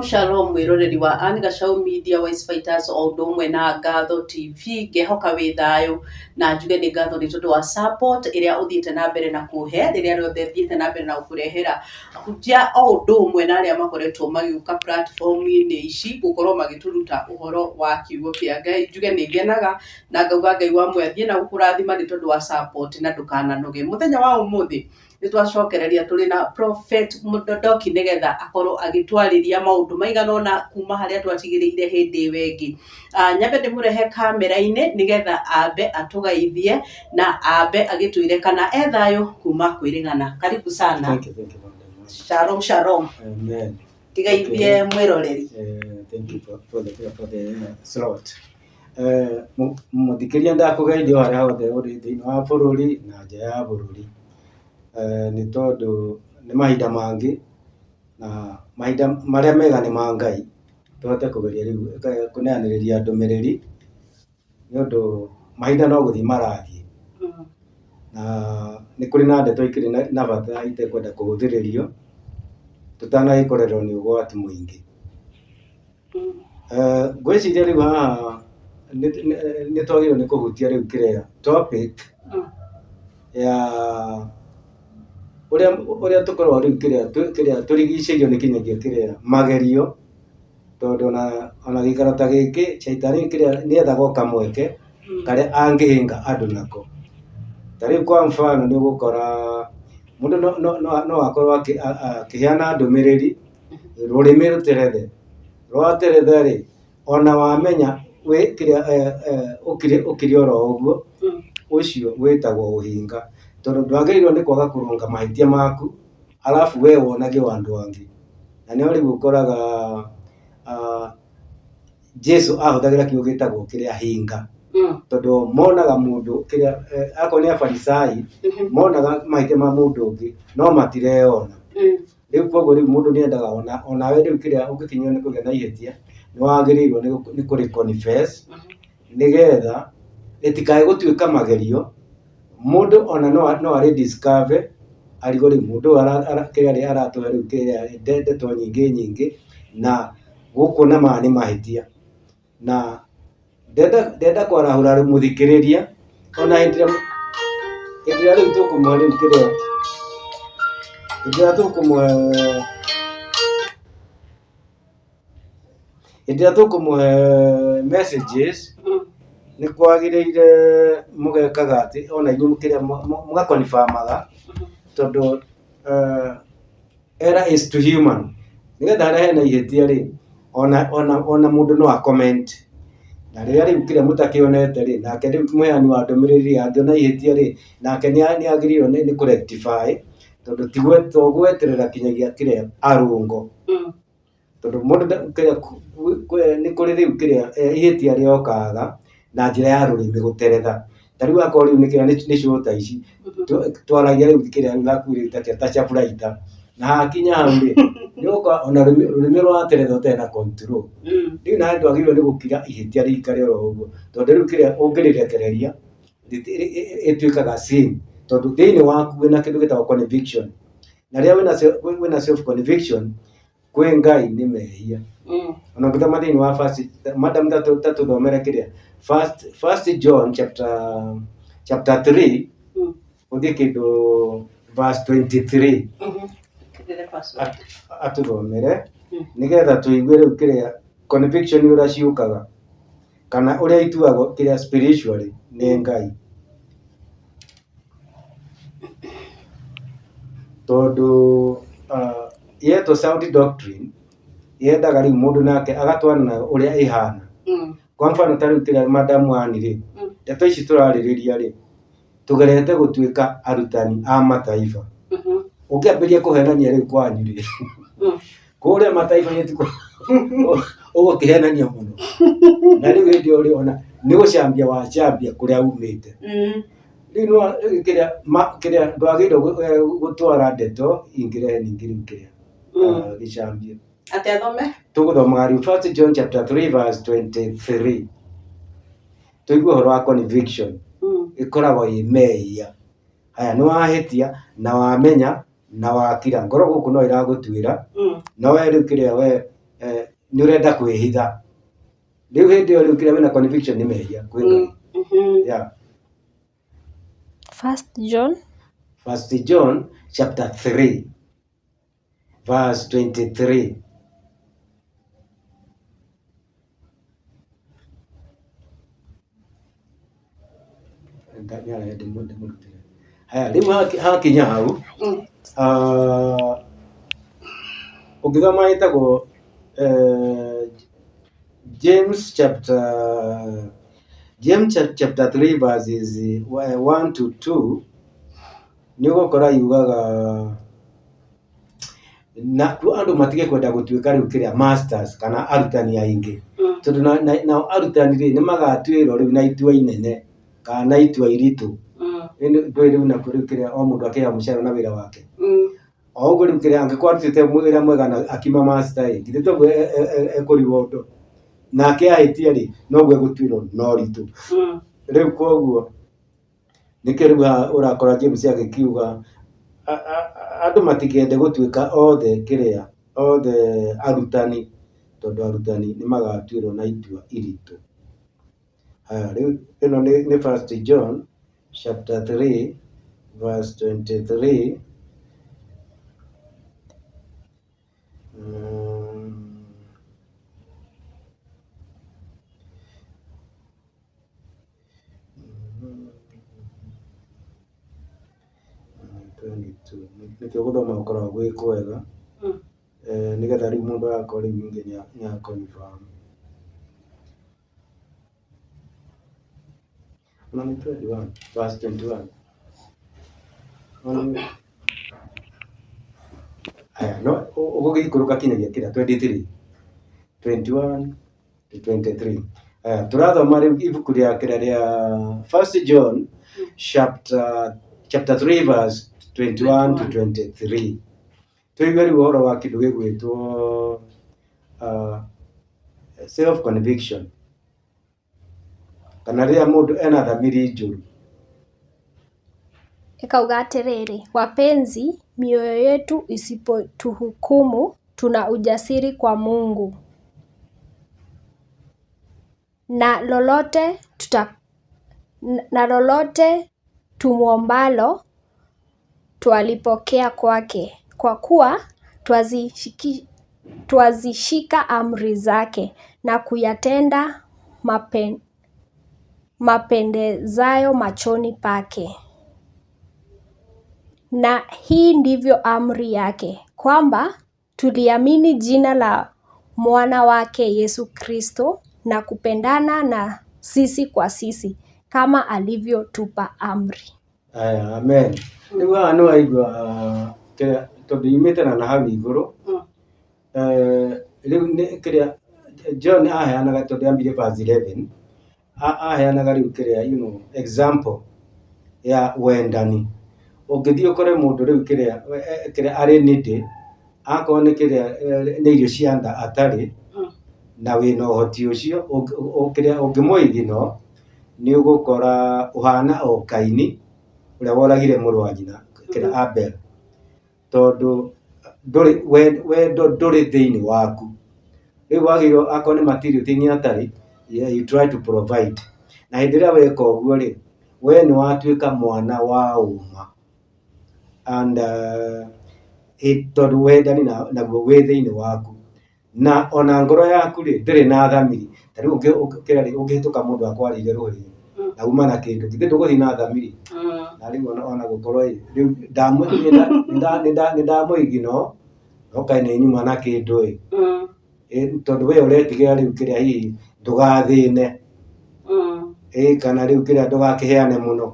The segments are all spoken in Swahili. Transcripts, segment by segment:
Shalom mwiroreri wa Anne Gacaũ Media, Wise Fighters o ũndũ ũmwe na Ngatho TV, ngehoka wĩ thayũ na njuge nĩ ngatho nĩ tondũ wa support ĩrĩa ũthiĩte na mbere na kũhe rĩrĩa rĩothe thiĩte na mbere na gũkũrehera hunjia o ũndũ ũmwe na arĩa makoretwo magĩũka platform-inĩ ici gũkorwo magĩtũruta ũhoro wa kiugo kĩa Ngai. Njuge nĩ ngenaga na ngauga Ngai wa mwe athiĩ na gũkũrathima nĩ tondũ wa support na ndũkananoge. Mũthenya wa ũmũthĩ nĩ twacokereria tũrĩ na Prophet Mũndodoki nĩgetha akorwo agĩtwarĩria maũndũ maigana ũna kuma harĩa twatigĩrĩire hĩndĩ ĩyo ĩngĩ. Nyambe ndĩmũrehe kamera-inĩ nĩgetha ambe atũgeithie na ambe agĩtwĩre kana e thayũ kuma kwĩrĩgana. Karibu sana. Thank you. Shalom, shalom. Amen. Tigeithie mwĩroreri. Thank you for the slot. Mũthikĩria ndakũgeithia harĩa hothe ũrĩ thĩinĩ wa bũrũri na nja ya bũrũri. Nĩ tondũ nĩ mahinda mangĩ na mahinda marĩa mega nĩ ma Ngai tũhote kũgeria rĩu kũneanĩrĩria ndũmĩrĩri nĩ ũndũ mahinda no gũthiĩ marathiĩ na nĩ kũrĩ na ndeto ikĩrĩ na bata itekwenda kũhũthĩrĩrio tũtanagĩkorerwo nĩ ũgwati mũingĩ. Ngwĩciria rĩu haha nĩ twagĩrĩirwo nĩ kũhutia rĩu kĩrĩa topic ya ũrĩa tũkorwo rĩu kĩrĩa tũrigicĩirio nĩ kinyagia kĩrĩa magerio, tondũ ona gĩikaro ta gĩkĩ Shaitani kĩrĩa nĩethaga o kamweke karĩa angĩhĩnga andũ nako. Ta rĩu kwa mfano nĩ ũgũkora mũndũ no akorwo akĩheana ndũmĩrĩri rũrĩmĩ rũterethe rwaterethe rĩ ona wamenya wĩ kĩrĩa ũkĩrĩ oro ũguo ũcio wĩtagwo ũhinga, tondũ ndwagĩrĩirwo nĩ kwaga kũrũnga mahĩtia maku alafu we wonage wa andũ angĩ. Na nĩho rĩu ũkoraga Jesu ahũthagĩra kiugo gĩtagwo kĩrĩa hinga, tondũ monaga mũndũ kĩrĩa akorwo nĩ Afarisai monaga mahĩtia ma mũndũ ũngĩ no matireyona. Rĩu koguo rĩu mũndũ nĩendaga onawe rĩu kĩrĩa ũngĩkinywo nĩ kũgĩa na ihĩtia nĩ wagĩrĩirwo nĩ kũrĩ confess nĩgetha rĩtikae gũtuĩka magerio. Mũndũ ona no arĩ discover arigwo rĩu mũndũ kĩrĩa aratũhe rĩu kĩrĩa ndeto nyingĩ na gũkuona maya nĩ mahĩtia. Na ndenda kwarahũra mũthikĩrĩria ona hĩndĩ ĩrĩa rĩu tũkũmũhe rĩu kĩrĩa hĩndĩ ĩrĩa tũkũmũhe messages nĩ kwagĩrĩire mũgekaga atĩ ona inyuĩ kĩrĩa mũgakonfirmaga, tondũ error is to human. Nĩgetha harĩa hena ihĩtia rĩ ona mũndũ no a-comment, na rĩrĩa rĩu kĩrĩa mũtakĩonete rĩ nake rĩu mũheani wa ndũmĩrĩri angĩona ihĩtia rĩ nake nĩagĩrĩirwo nĩ kũ-rectify, tondũ ti gweterera kinyagia kĩrĩa arũngo, tondũ mũndũ nĩ kũrĩ rĩu kĩrĩa ihĩtia rĩokaga na njĩra ya rũrĩmĩ gũteretha. Ta rĩu akorwo rĩu nĩ show ta ici twaragia rĩu kĩrĩa rĩu hakuhĩ ta chapuraita na hakinya hau rĩ nĩũgũkora ona rũrĩmĩ rwateretha ũtarĩ na control. Rĩu nawe ndwagĩrĩirwo nĩ gũkira ihĩtia rĩikare oro ũguo, tondũ rĩu kĩrĩa ũngĩrĩrekereria ĩtuĩkaga sin, tondũ thĩinĩ waku wĩna kĩndũ gĩtagwo conviction, na rĩrĩa wĩna self conviction kwĩ Ngai nĩ mehia. Ona ngĩthoma thĩinĩ wa madam tatũthomere kĩrĩa First John chapter 3 ũthiĩ kĩndũ verse 23 atũthomere nĩgetha tũigue rĩu kĩrĩa conviction ũrĩa ciũkaga kana ũrĩa ituagwo kĩrĩa spiritually nĩ Ngai. Tondũ yeto sound doctrine yendaga rĩu mũndũ nake agatwarana na ũrĩa ĩhana. Kwa mfano ta rĩu kĩrĩa madam Anne rĩ ndeto ici tũrarĩrĩria rĩ tũgerete gũtuĩka arutani a mataifa. Ũkĩambĩrĩria kũhenania rĩu kwanyu rĩ kũrĩa mataifa ũgũkĩhenania mũno, na rĩu hĩndĩ ĩyo rĩ ona nĩ gũcambia wacambia kũrĩa umĩte. Rĩu kĩrĩa ndwagĩrĩirwo gũtwara ndeto ingĩrehe ningĩ rĩu kĩrĩa gĩcambio. Tũgũthomaga rĩu First John chapter 3 verse 23 tũigue ũhoro wa conviction ĩkoragwo ĩ mehia. Haya nĩ wahĩtia na wamenya na wakira ngoro gũkũ no iragũtuĩra no we rĩu kĩrĩa we nĩ ũrenda kwĩhitha. Rĩu hĩndĩ ĩyo rĩu kĩrĩa wĩna conviction nĩ mehia kwĩ Ngai. Yeah. First John chapter 3 verse 23. Haya, rĩu hakinya hau ũngĩthoma ĩtagwo James chapter 3 verses 1 to 2 nĩ ũgũkora yugaga na andũ matige kwenda gũtuĩka rĩu kĩrĩa masters kana arutani aingĩ, tondũ nao arutani rĩ nĩ magatuĩrwo rĩu na itua inene kana itua iritũ. Ndũĩ rĩu nakũ rĩu kĩrĩa o mũndũ akĩheo mũcara na wĩra wake. O ũguo rĩu kĩrĩa angĩkorwo arutĩte wĩra mwega na akiuma master ĩ, githĩ toguo ekũrewardwo, nake ahĩtia rĩ noguo egũtuĩrwo na ũritũ. Rĩu koguo nĩkĩo rĩu ũrakora James agĩkiuga andũ matikende gũtuĩka othe arutani, tondũ arutani nĩ magatuĩrwo na itua iritũ. Rĩu ĩno nĩ First John chapter 3 verse 23. Nĩkĩo gũthoma gũkoragwo gwĩ kwega nĩgetha rĩu mũndũ agakorwo rĩu ningĩ nĩ confirm. No nĩ 21 verse 21. Haya, no ũgũgĩikũrũka kinyagia kĩrĩa 23 21 to 23. Tũrathoma rĩu ibuku rĩa kĩrĩa rĩa First John chapter 3 verse 21 to 23. Tũigue rĩu ũhoro wa kĩndũ gĩgwĩtwo self conviction, kana rĩrĩa mũndũ ena thamiri njũru. Ikauga atĩrĩrĩ, wapenzi, mioyo yetu isipotuhukumu, tuna ujasiri kwa Mungu, na lolote tumwombalo twalipokea kwake, kwa kuwa twazishika amri zake na kuyatenda mapendezayo machoni pake. Na hii ndivyo amri yake, kwamba tuliamini jina la mwana wake Yesu Kristo na kupendana na sisi kwa sisi kama alivyotupa amri. Amen. Rĩu haha nĩ waigua tondũ yumĩte na hau igũrũ. Rĩu nĩ kĩrĩa John aheanaga, tondũ ambire verse 11, aheanaga rĩu kĩrĩa example ya wendani. Ũngĩthiĩ ũkore mũndũ rĩu kĩrĩa arĩ needy, akorwo nĩ kĩrĩa nĩ irio cia nda atarĩ na wĩna ũhoti ũcio, ũngĩmũigino nĩ ũgũkora ũhana o Kaini ũrĩa woragire mũrũ wa nyina kĩrĩa Abel, tondũ wendo ndũrĩ thĩinĩ waku. Rĩu wagĩrĩirwo akorwo nĩ material thĩinĩ atarĩ, you try to provide, na hĩndĩ ĩrĩa weka ũguo rĩ, we nĩ watuĩka mwana wa ũma, and tondũ wendani naguo wĩ thĩinĩ waku, na ona ngoro yaku rĩ ndĩrĩ na thamiri. Ta rĩu ũngĩhĩtũka mũndũ akwarĩire rũhĩ na uma na kĩndũ, githĩ ndũgũthiĩ na thamiri? Na rĩu ona gũkorwo rĩu nĩ ndamũigino no kaĩ nĩ nyuma na kĩndũ tondũ we ũretigĩra rĩu kĩrĩa hihi ndũgathĩne kana rĩu kĩrĩa ndũgakĩheane mũno.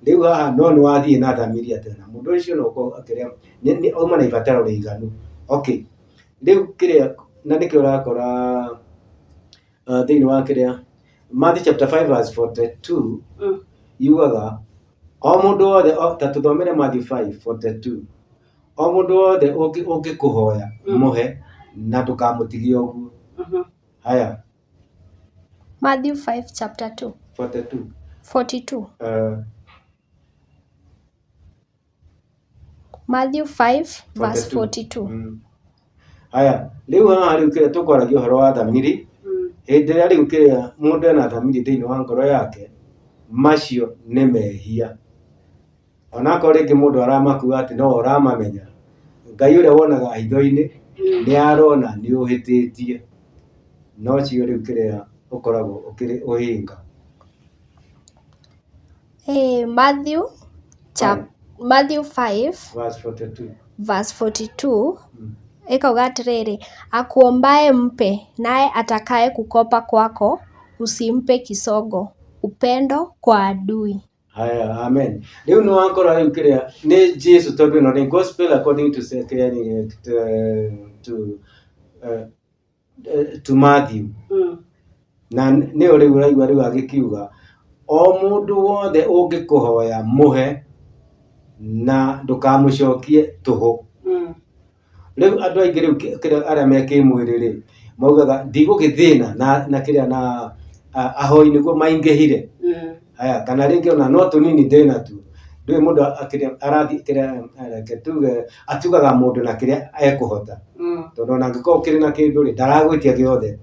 Rĩu haha no nĩ wathiĩ na thamiri atĩ na mũndũ ũcio no akĩrĩa auma na ibataro rĩiganu. Okay, rĩu kĩrĩa na nĩkĩo ũrakora thĩinĩ wa kĩrĩa Matthew chapter 5 verse 42 yugaga o mũndũ wothe, ta tũthomere Matthew 5:42, o mũndũ wothe ũngĩkũhoya mũhe na ndũkamũtigie ũguo. Haya, Matthew 5 chapter 2 42. Matthew 5 verse 42. Haya riu haha riu kire tukwaragia uhoro wa thamiri hindi ria riu kire mundu ena thamiri thiini wa ngoro yake macio ni mehia onako ringi mundu aramakua ati no uramamenya Ngai uria wonaga hitho-ini ni arona ni uhititie no cio riu kiria ukoragwo ukiri uhinga. Matthew 5 verse 42 verse 42 ikauga atiriri, akuombaye mpe, naye atakaye kukopa kwako usimpe kisogo, upendo kwa adui. Haya, amen. Riu no wakora riu kiria ni Jesus tondu no ni gospel according to Matthew. Na ni uri uraigua riu agikiuga o mundu wothe ungikuhoya muhe na ndukamucokie tuhu. Riu andu aingi riu kiria aria me kimwiri ri maugaga ndigugithina na kiria na ahoi niguo maingihire. Haya kana ringi ona no tunini ndina tu ndui mundu arathi kiria tuge atugaga mundu na kiria ekuhota tondu ona ngiko kiri na kindu ri ndaragwitia giothe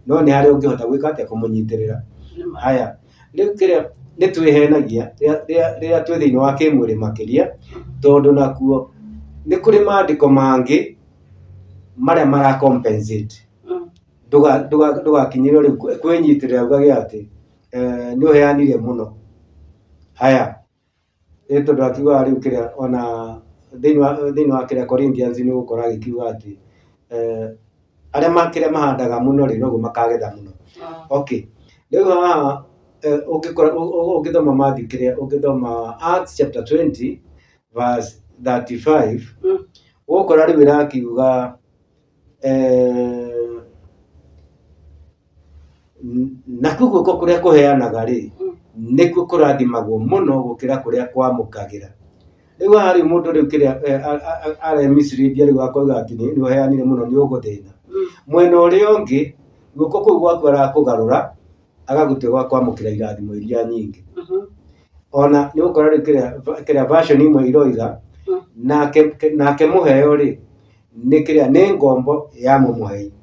no ni hari ungihota gwika atia kumunyitirira. Haya riu kiria ni twihenagia riria twi thiini wa kimwiri makiria tondu nakuo ni kuri maandiko mangi maria mara compensate ndugakinyire riu kwinyitirira ugage ati ni uheanire muno. Haya tondu akiuga riu kiria ona thiini wa kiria Corinthians ni gukora agikiuga ati aria makiria mahandaga muno ri noguo makagetha muno. Okay riu haha ungithoma Matthew kiria ungithoma Acts chapter 20 verse 35 ukora riu irakiuga nakuo guko kuria kuheanaga ri nikuo kurathimagwo muno gukira kuria kwamukagira. Riu hari mundu riu kiria are Misiri riu akoiga ati ni uheanire muno ni uguthina mwena uria ungi guko kuu gwaku arakugarura agagutua gwa kwamukira irathimo iria nyingi. Ona ni ukora riu kiria version imwe iroiga nake muheo ri ni kiria ni ngombo ya mumuhei.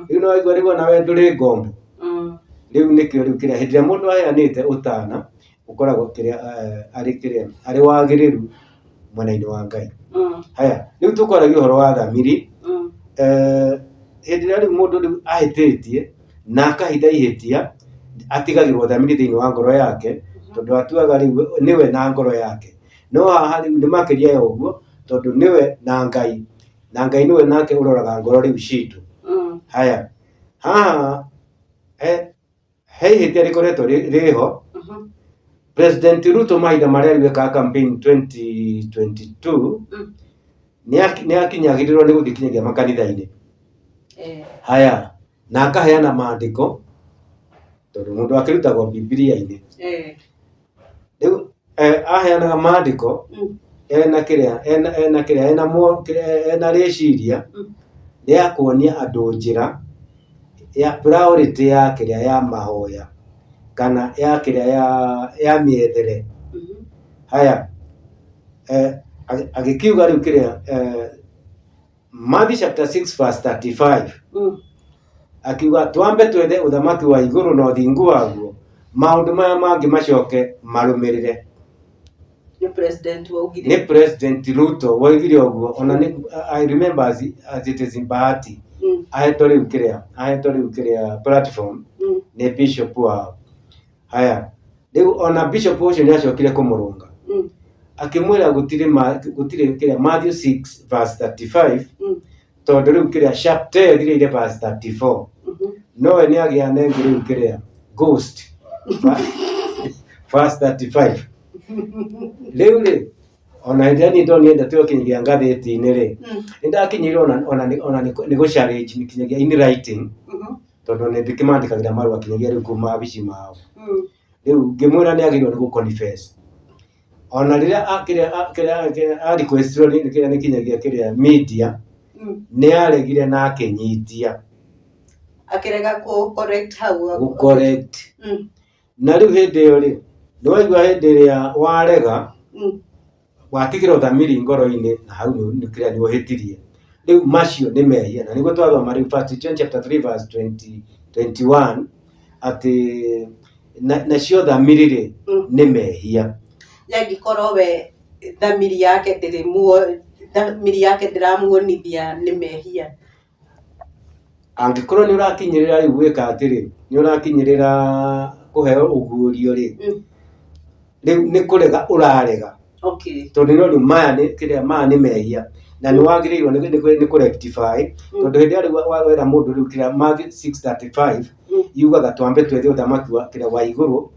Riu no igwa riu na we nduri ngombo riu nikio riu kiria hindi ya mundu aheanite utana ukoragwo kiria ari wagiriru mwena-ini wa Ngai. Haya riu tukwaragia uhoro wa thamiri hindi ria riu mundu riu ahititie na akahitha ihitia atigagirwo thamiri thiini wa ngoro yake tondu atuaga riu niwe na ngoro yake no haha riu ni makiria ya uguo tondu niwe na Ngai niwe nake uroraga ngoro riu citu. Haya haha he ihitia rikoretwo riho President Ruto mahinda maria riu eka campaign 2022 ni akinyagirirwo ni guthikinyagia makanitha-ini. Haya na akaheana maandiko tondu mundu akirutagwo Biblia-ini riu aheanaga maandiko ena riciria ria kuonia andu njira ya priority ya kiria ya mahoya kana ya kiria ya miethere. Haya agikiuga riu kiria Matthew chapter 6 verse 35 akiuga twambe twethe uthamaki wa iguru na uthingu waguo maundu maya mangi macoke marumirire. Ni President Ruto waigire uguo ona I remember as it is in Bahati ahetwo riu kiria platform ni bishop wao. Haya riu ona bishop ucio ni acokire kumurunga akimwira gutire kiria Matthew 6 verse 35 tondu riu kiria chapter thire verse 34 no ni agia nengi riu kiria ghost verse 35 riu ri ona ndani ndonienda tukinyagia ngatheti-ini ri ndakinyire ona ni go challenge ni kinyagia in writing tondu ni ndikimandikagira marua kinyagia riu kuma abici mao riu ngimwira ni agirwo ni gu confess ona riria a requestro ni kinyagia kiria media ni aregire na akinyitia akirega ku correct hau correct na riu hindi iyo ri ni waigua hindi ria warega watigirwo thamiri ngoro-ini na hau ni kiria ni uhitirie riu macio nĩ mehia, na nĩguo twathoma rĩu 1 John chapter 3 verse 21 atĩ nacio thamiri nĩ mehia. Angĩkorwo we thamiri yake ndĩramuonithia nĩ mehia, angĩkorwo nĩ ũrakinyĩrĩra rĩu gwĩka atĩrĩ, nĩ ũrakinyĩrĩra kũheo ũguũrio rĩ, rĩu nĩ kũrega ũrarega, tondũ nĩ maya nĩ mehia, na nĩ wagĩrĩirwo nĩ kũrectify, tondũ hĩndĩ ĩrĩa wera mũndũ rĩu kĩrĩa Matthew 6:35 yugaga twambe twethe ũthamaki wa igũrũ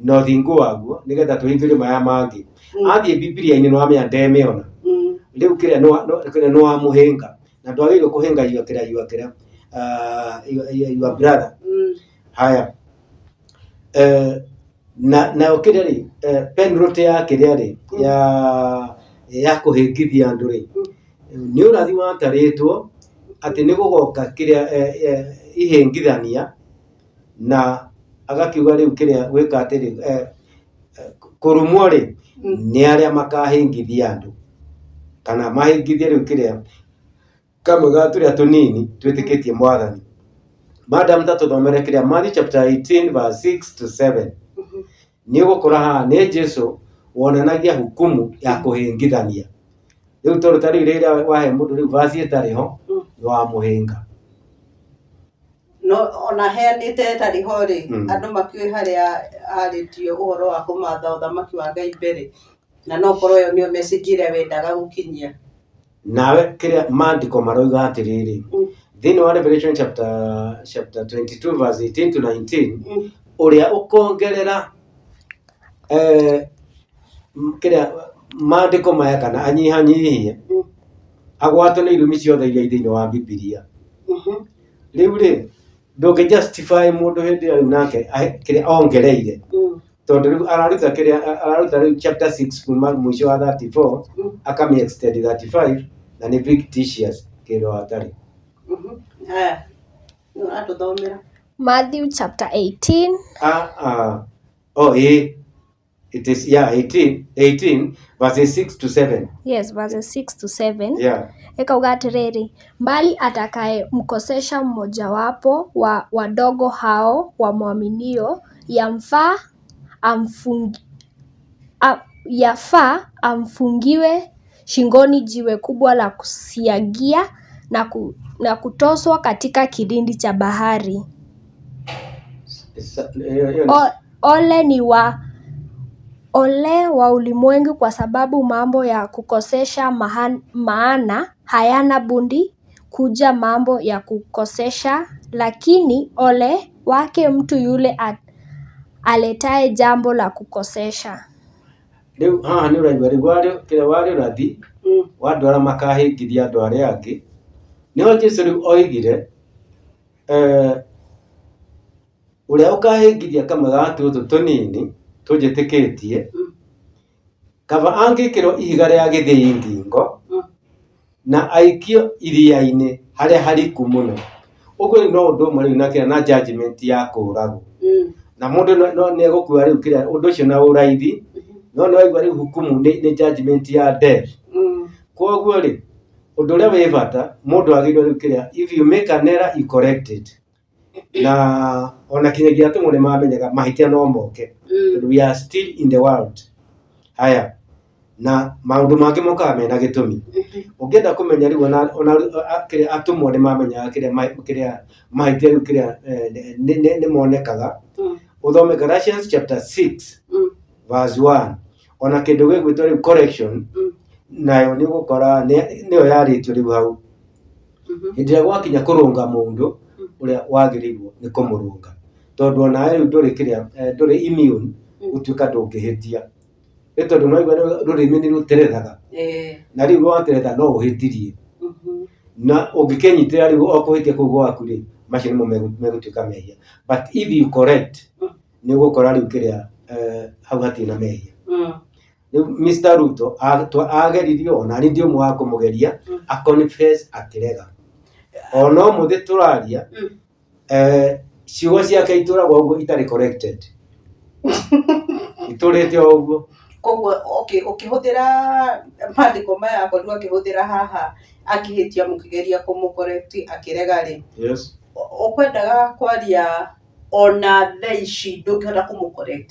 na ũthingu waguo nĩgetha twĩhingĩrio maya mangĩ. Athiĩ Bibilia-inĩ nĩ wamenya ndemĩona, rĩu kĩrĩa nĩ wa mũhĩnga, na ndwagĩrĩirwo kũhĩnga your brother. Haya, na kĩrĩa rĩ, penalty ya kĩrĩa rĩ, ya kũhĩngithia andũ rĩ, nĩ ũrathi watarĩtwo atĩ nĩ gũgoka kĩrĩa ihĩngithania, na agakiuga rĩu kĩrĩa gwĩka atĩrĩ, kũrumwo rĩ nĩ arĩa makahĩngithia andũ, kana mahĩngithie rĩu kĩrĩa kamwe ga tũrĩa tũnini twĩtĩkĩtie Mwathani. Madam tatũthomere kĩrĩa Matthew chapter 18 verse 6 to 7. Nĩ ũgũkora haha nĩ Jesũ wonanagia hukumu ya kũhĩngithania. Rĩu tondũ ta rĩu rĩrĩa wahe mũndũ rĩu vaci ĩtarĩ ho nĩ wa mũhĩnga. No ona heanĩte ĩtarĩ ho rĩ, andũ makĩũĩ harĩa arĩtio ũhoro wa kũmatha ũthamaki wa Ngai mbere, na no korwo ĩyo nĩyo message ĩrĩa wendaga gũkinyia. Nawe kĩrĩa maandĩko maroiga atĩrĩrĩ, thĩinĩ wa Revelation chapter 22 verse 18 to 19, ũrĩa ũkongerera kĩrĩa maandĩko maya kana anyihanyihie agwatwo nĩ irumi ciothe iria thĩinĩ wa Bibilia. Rĩu rĩ ndũngĩ justify mũndũ hĩndĩ ĩyo nake kĩrĩa ongereire, tondũ rĩu araruta rĩu chapter 6 kuma mũico wa 34 akami extend 35 na nĩ fictitious kĩrĩa hatarĩ. Matthew chapter 18. It is 18 verses 6 to 7. Yes, verses 6 to 7. Yeah. Ikauga atĩrĩrĩ, bali atakaye mkosesha mmojawapo wa wadogo hao wamwaminio, yafaa amfungiwe shingoni jiwe kubwa la kusiagia na kutoswa katika kilindi cha bahari. Ole wa ulimwengu kwa sababu mambo ya kukosesha maana hayana budi kuja mambo ya kukosesha, lakini ole wake mtu yule aletaye jambo la kukosesha. Rĩu haha nĩ ũraigua rĩu kĩrĩa warĩ ũrathi wa andũ arĩa makahĩngithia andũ arĩa angĩ, nĩho Jesũ rĩu oigire ũrĩa ũkahĩngithia kamwe ga tũtũ tũnini tũnjĩtĩkĩtie, kaba angĩkĩrwo ihiga rĩa gĩthĩi ngingo na aikio iria-inĩ harĩa hariku mũno. Ũguo no ũndũ ũmwe rĩu na kĩrĩa na judgment ya kũũragwo, na mũndũ nĩ egũkua rĩu kĩrĩa ũndũ ũcio na ũraithi, no nĩ waigua rĩu hukumu nĩ judgment ya death. Koguo rĩ ũndũ ũrĩa wĩ bata mũndũ agĩrĩirwo rĩu kĩrĩa, if you make an error you correct it, na ona kinyagia atũmwo nĩ mamenyaga mahĩtia no moke, tondũ we are still in the world. Haya, na maũndũ mangĩ mokaga mena gĩtũmi. Ũngĩenda kũmenya rĩu ona kĩrĩa atũmwo nĩ mamenyaga kĩrĩa mahĩtia rĩu kĩrĩa nĩ monekaga, ũthome Galatians chapter 6 verse 1, ona kĩndũ gĩgwĩtwo rĩu correction, nayo nĩ ũgũkora nĩyo yarĩtio rĩu hau. Hĩndĩ ĩrĩa gwakinya kũrũnga mũndũ ũrĩa wagĩrĩirwo nĩ kũmũrũnga, tondũ onawe rĩu ndũrĩ immune gũtuĩka ndũngĩhĩtia, nĩ tondũ naigua rũrĩmĩ nĩ rũterethaga, na rĩu rwateretha no ũhĩtirie, na ũngĩkĩnyitĩra rĩu o kũhĩtia kũu gwaku rĩ, macio nĩmo megũtuĩka mehia. But if you correct, nĩ ũgũkora rĩu kĩrĩa hau hatirĩ na mehia. Rĩu Mr. Ruto ageririo, ona nĩ ndĩ ũmwe wa kũmũgeria, a confess akĩrega. Ona ũmũthĩ tũraria ciugo ciake itũragwo ũguo itarĩ corrected. Itũrĩte o ũguo. koguo ukihũthĩra mandĩko maya akorirwo akĩhũthĩra haha akĩhĩtia mũkĩgeria kũmũcorrect akĩrega rĩ, Yes. ũkwendaga kwaria ona thaa ici ndũngĩhota kũmũcorrect?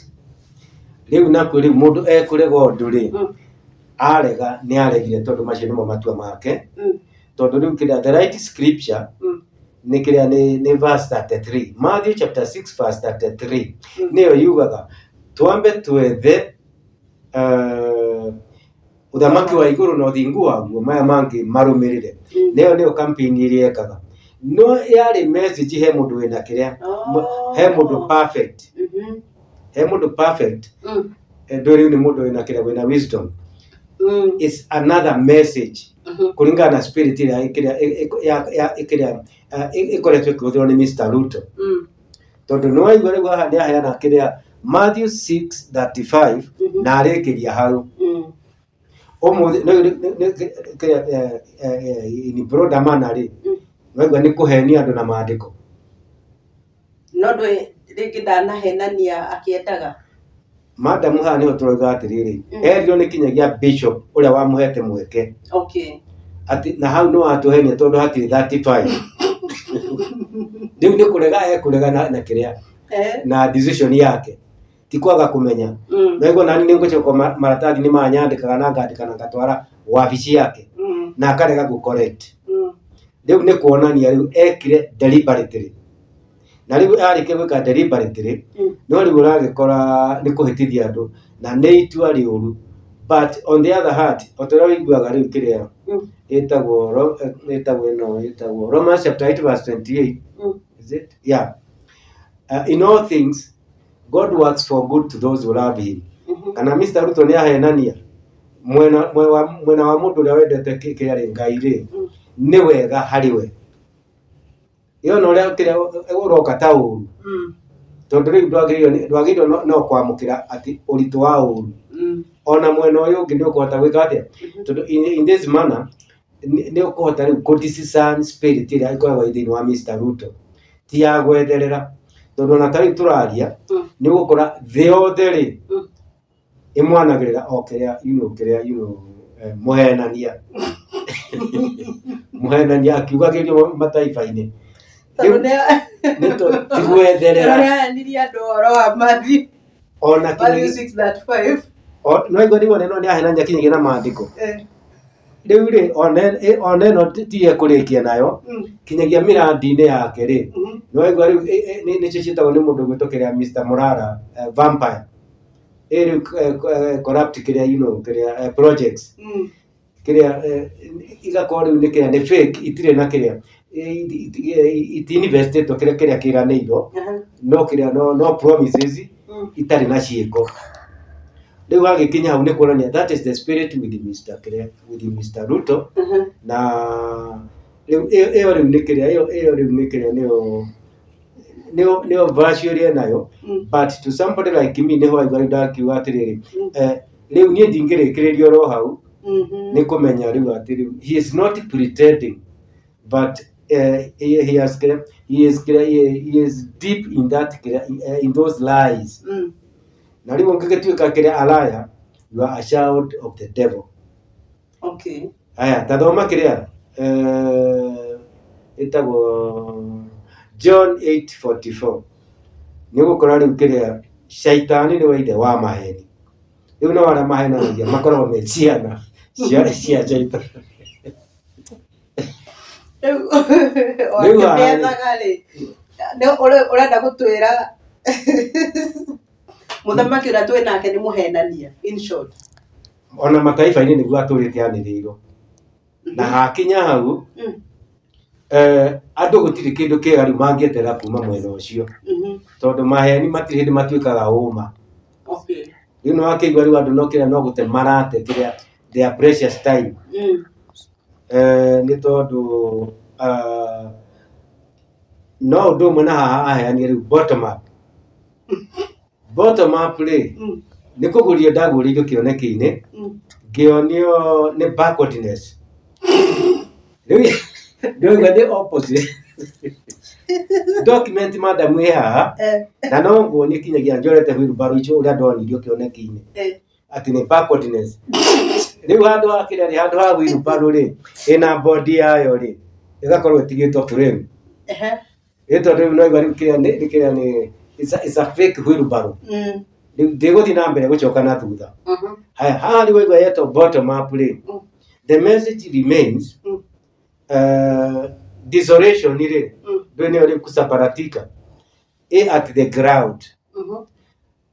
Rĩu nakuo rĩu mũndũ ekũrega ũndũ rĩ, arega nĩ aregire tondũ macio nĩmo matua make, tondũ rĩu kĩrĩa the right scripture nĩ kĩrĩa nĩ verse 33, Matthew chapter 6 verse 33 nĩyo yugaga twambe twethe ũthamaki wa igũrũ na ũthingu waguo, maya mangĩ marũmĩrĩre. Nĩyo campaign ĩrĩa ekaga, no yarĩ message he mũndũ wĩna kĩrĩa, he mũndũ perfect, he mũndũ perfect, ndũrĩ nĩ mũndũ wĩna kĩrĩa, wĩna wisdom. It's another message kũringana na spirit ĩrĩa ĩkoretwo ĩkĩhũthĩrwo nĩ Mr. Ruto, tondũ nĩ waigua rĩu haha nĩ aheana kĩrĩa Matthew 6:35 na arĩkĩria hau ũmũthĩ kĩrĩa in broader manner rĩ, waigua nĩ kũhenia andũ na maandĩko. No ndũĩ rĩngĩ ndanahenania akĩendaga Madamu haha nĩho tũroiga atĩrĩrĩ, erirwo nĩ kinyagia bishop ũrĩa wamũhete mweke, atĩ na hau no atũhenia tondũ hatirĩ 35. Rĩu nĩ kũrega ekũrega na kĩrĩa na decision yake, ti kwaga kũmenya. Waigua nani nĩ ngũcoka maratathi nĩ manyandĩkaga na ngandĩka na ngatwara wabici yake na akarega gũcorrect. Rĩu nĩ kuonania rĩu ekire deliberately, na rĩu arĩkia gwĩka deliberately no rĩu ũragĩkora nĩ kũhĩtithia andũ na nĩ itua rĩũru. But on the other hand, otora wĩiguaga rĩu kĩrĩa ĩtagwo Romans chapter 8 verse 28, is it? Yeah. In all things God works for good to those who love him. Kana Mr. Ruto nĩ ahenania mwena wa mũndũ ũrĩa wendete kĩrĩa rĩ Ngai rĩ, nĩ wega harĩ we. Iyo no rĩa kĩrĩa ũroka ta ũru, tondũ rĩu ndwagĩrĩirwo no kwamũkĩra atĩ ũritũ wa ũru. Ona mwena ũyũ ũngĩ nĩ ũkũhota gwĩka atĩa, tondũ in this manner nĩ ũkũhota rĩu kũ-discern spirit ĩrĩa ĩkoragwo thĩinĩ wa Mr. Ruto, ti ya gwetherera. Tondũ ona tarĩu tũraria nĩ ũgũkora thĩ yothe rĩ ĩmwanagĩrĩra o kĩrĩa mũhenania mũhenania akiugagĩrio mataifa-inĩ. Ti gwetherera ona Matthew 6:35 no igua nĩguo nĩ ahenania kinyagia na maandĩko. Rĩu rĩ ona ĩno tiye kũrĩkia nayo kinyagia mĩrandi-inĩ yake rĩ, no igua rĩu nĩcio ciĩtagwo nĩ mũndũ gwĩtũkĩrĩa Mr. Morara vampire, rĩu corrupt kĩrĩa projects kĩrĩa igakorwo rĩu nĩ kĩrĩa nĩ fake, itirĩ na kĩrĩa iti-investitwo kĩrĩa kĩranĩirwo, no kĩrĩa no promises itarĩ na ciĩko. Rĩu agĩkinya hau nĩ kuonania that is the spirit with Mr. Ruto. Na rĩu ĩyo rĩu nĩ kĩrĩa nĩyo version ĩrĩa nayo. But to somebody like me nĩho aigua ndakiuga atĩrĩrĩ, rĩu niĩ ndingĩrĩkĩrĩrio oro hau, nĩ kũmenya rĩu atĩ he is not pretending, but he is deep in that in those lies. Na rĩu ũngĩgĩtuĩka kĩrĩa alaya, you are a child of the devil. Aya tathoma kĩrĩa ĩtagwo John 8:44. Nĩ gũkora rĩu kĩrĩa shaitani nĩ ithe wa maheni. Rĩu no arĩa mahenanagia makoragwo me ciana cia shaitani. Rĩu methaga rĩ, ũrenda gũtwĩra mũthamaki ũrĩa twĩ nake nĩ mũhenania, in short. Ona mataifa-inĩ nĩguo atũrĩte anĩrĩirwo, na hakinya hau andũ gũtirĩ kĩndũ kĩega rĩu mangĩeterera kuma mwena ũcio, tondũ maheni matirĩ hĩndĩ matuĩkaga ũma. Rĩu nĩ wakĩigua rĩu andũ no kĩrĩa no gũte marate kĩrĩa their precious time, nĩ tondũ no ũndũ ũmwe na haha aheania rĩu bottom up rĩ, nĩ kũgũrio ndagũrĩirio kĩoneki-inĩ, ngĩonio nĩ backwardness. Rĩu ndĩroiga nĩ opposite. Document madamu ĩ haha, na no nguonie kinyagia njorete wheelbarrow icio ũrĩa ndonirio kĩoneki-inĩ. ati ni backwardness riu handu ha kiria ri handu ha wheelbarrow ri ina body yayo ri igakorwo itigitwo frame ito riu no igari kiria ni it's a fake wheelbarrow ndiguthi na mbere gucoka na thutha haya hali wewe yeto bottom up ri the message remains desolation ri ndio ni kusaparatika at the ground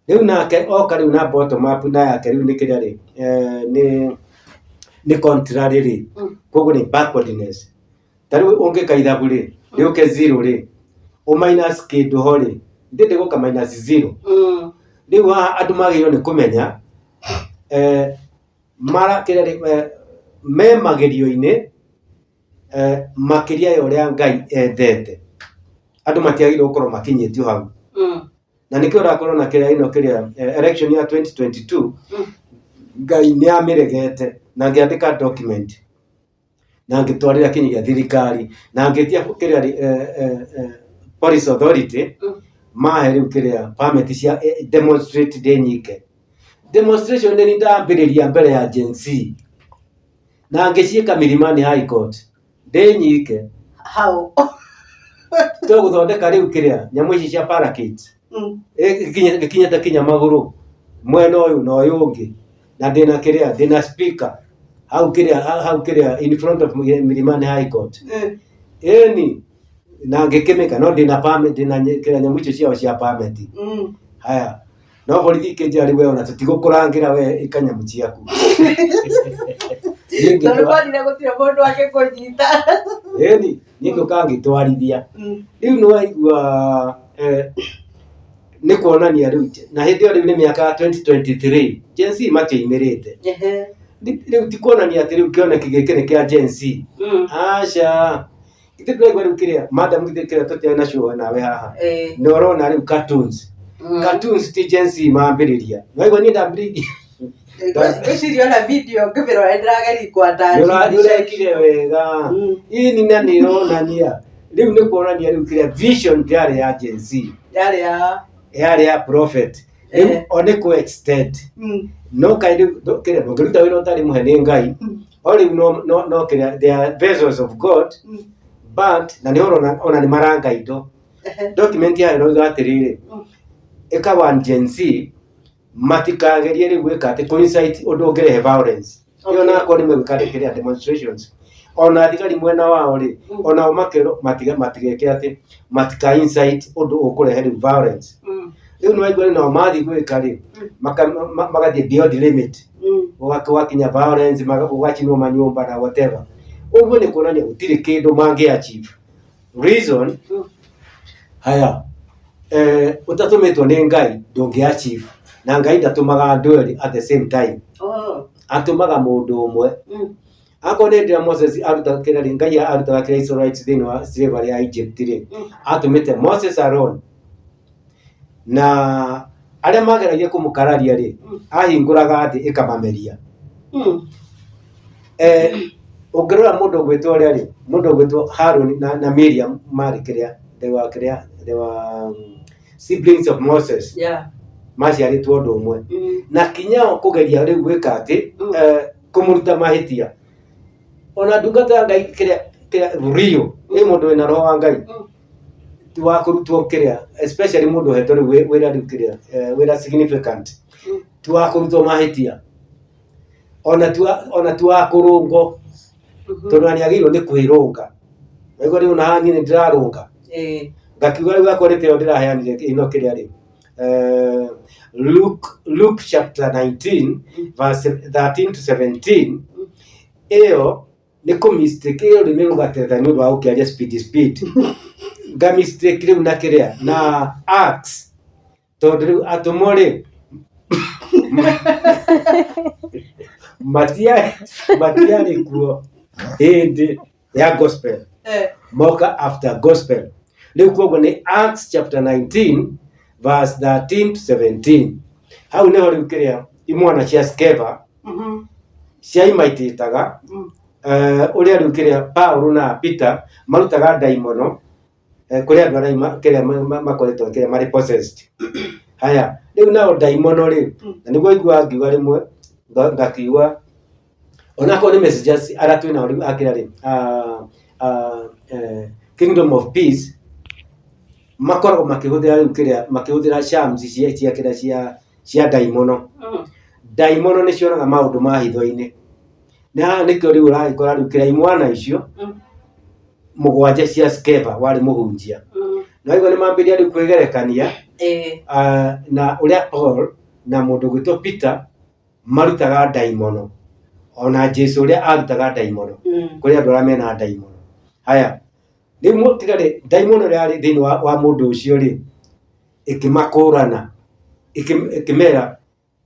riu nake oka riu na bottom up na yake riu ni kiria ri ni contrary ri koguo ni backwardness tariu ungikaithabu ri riuke zero ri o minus kindu ho ri ndinde guka minus zero riu andu magirwo ni kumenya mara kiria ri me magerio-ini makiria ya uria Ngai endete andu matiagirwo gukorwo makinyitio hau na nikio rakorwo na kiria ino kiria election ya 2022 Ngai ni amiregete na ngiandika document na ngitwarira kinyigia thirikari na ngitia kiria police authority mahe riu kiria permit cia demonstrate denyike demonstration ni ndambiriria mbere ya Gen Z na ngiciika Milimani High Court denyike how to guthondeka riu kiria nyamu ici cia parakeet gikinyete kinya maguru mwena uyu na uyu ungi na ndina kiria ndina speaker hau kiria in front of Milimani High Court eni na ngikimika no ndina permit ndina kiria nyamu ici cia permit haya no borithi kinjari we ona tutigukurangira we ikanyamu ciaku ndorobani gutire mundu wake kunyita eni niko kangitwarithia riu no aigua ni kuonania riu na hindi iyo riu ni miaka 2023 Gen Z matiimirite riu ti kuonania ati riu kioneki giki ni kia Gen Z aca itiraigua riu kiria madam githikira tutiana show nawe haha ni urona riu cartoons ti Gen Z maambiriria waigua ni ndambirigi Ecirio na video ngibiro endrageri kwa ndani urekire wega ini na nironania riu ni kuonania riu kiria vision yari ya Gen Z yari ya prophet one ku extend no kind kiria ngiruta wira utari muhe ni Ngai ori no kiria they are vessels of God but na ni ona ni maranga indo document ya no gatirire ikawa Gen Z matikagerie ri gwika ati coincide undu ungerehe violence iyo na ko ni megwikakiria demonstrations ona thigari mwena wao ri ona makero matigeke ati matika insight undu ukurehe violence riu no aigua no mathi gwika ri magathie beyond limit wakinya violence magachinwo manyumba na whatever uguo ni kuonania gutiri kindu mangi achieve reason haya utatumitwo ni Ngai ndungi achieve na Ngai ndatumaga andu eri at the same time atumaga mundu umwe akone ndira Moses aruta kira ri Ngai aruta kira Israelites thini wa slavery ya Egypt ri atumite Moses alone na aria mageragia kumukararia ri ahinguraga thi ikamameria ungirora mundu gwitwo ria ri mundu gwitwo Harun na Miriam mari kiria they were siblings of Moses maciaritwo undu umwe na kinyao kugeria riu gwika ati kumuruta mahitia ona ndungata Ngai kiria rio ni mundu wina roho wa Ngai tuwa kurutwo kiria especially mundu hetwo riu wira riu kiria wira significant tuwa kurutwo mahitia ona tuwa kurungo tondu ani agirwo ni kwirunga wego riu na hani ni ndirarunga ngakiuga riu akorete ndiraheanire ino kiria riu Luke chapter 19 verse 13 to 17 iyo ni ku mistake iyo ni rugateta ni wa ukiaria speed ga mistake riu na kiria na acts tondu atumore Matia kuo hindi ya gospel moka after gospel riu koguo ni Acts chapter 19 verse 13 to 17 hau niho riu kiria imwana cia Skeva ciaimaititaga uria riu kiria Paulo na Peter marutaga daimono kuria andu aria kiria makoretwo kiria mari possessed haya riu nao daimono ri na niguo igua ngiuga rimwe ngakiuga onako ni messages ara twina riu akira ri Kingdom of Peace makoragwo makihuthira riu kiria makihuthira shams cia kira cia daimono daimono ni cionaga maundu ma hitho-ini ni haha nikio riu uragikora riu kiria imwana icio mugwanja cia Skeva wari muhunjia na igwa ni mambiria riu kwigerekania na uria Paul na mundu gwitwo Peter marutaga daimono ona Jesu uria arutaga daimono kuri andu aria mena daimono haya ni mutigari daimono ria thini wa mundu ucio ri ikimakurana ikimera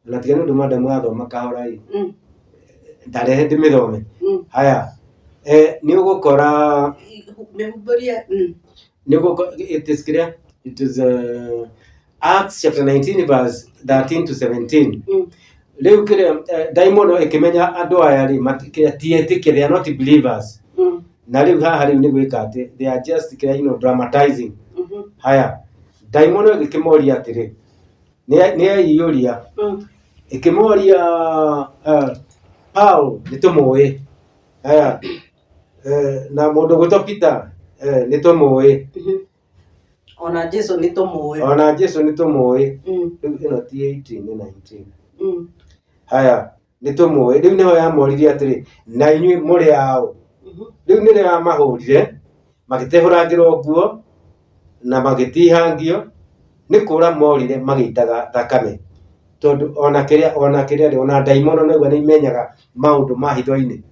na tigani undu madamu athoma kahora i ndarehe ndimithome haya ni ugukora it is Acts chapter 19 verse 13 to 17 leo kile daimono ikimenya andu aya ri matikia tietike, they are not believers na leo haha leo ni gwika ati they are just dramatizing haya daimono ikimoria atiri ni yiyuria ikimoria Paul nitumuwe haya na mundu gwitwo Peter nitumuwe ona Jesu nitumuwe ino ti 18 ni 19 haya nitumuwe riu niho yamoririe atiri na inyui muri ao riu nire yamahurire magitehurangirwo nguo na magitihangio nikura morire magitaga thakame tondu ona kiria daimono no ni imenyaga maundu ma hitho-ini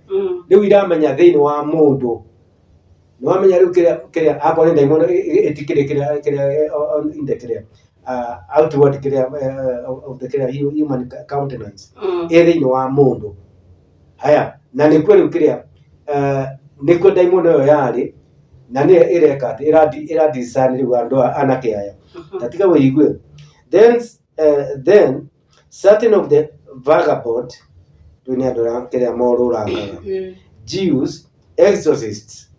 riu iramenya thini wa mundu no amenya riu kiria akore daimono itikire kiria inde kiria outward kiria of the kiria human countenance thini wa mundu haya na nikwe riu kiria nikwe daimono yo yari na ni ireka ira discern riu andu anake aya tatika wigue then certain of the vagabond dunia dora kiria moruraga Jews exorcists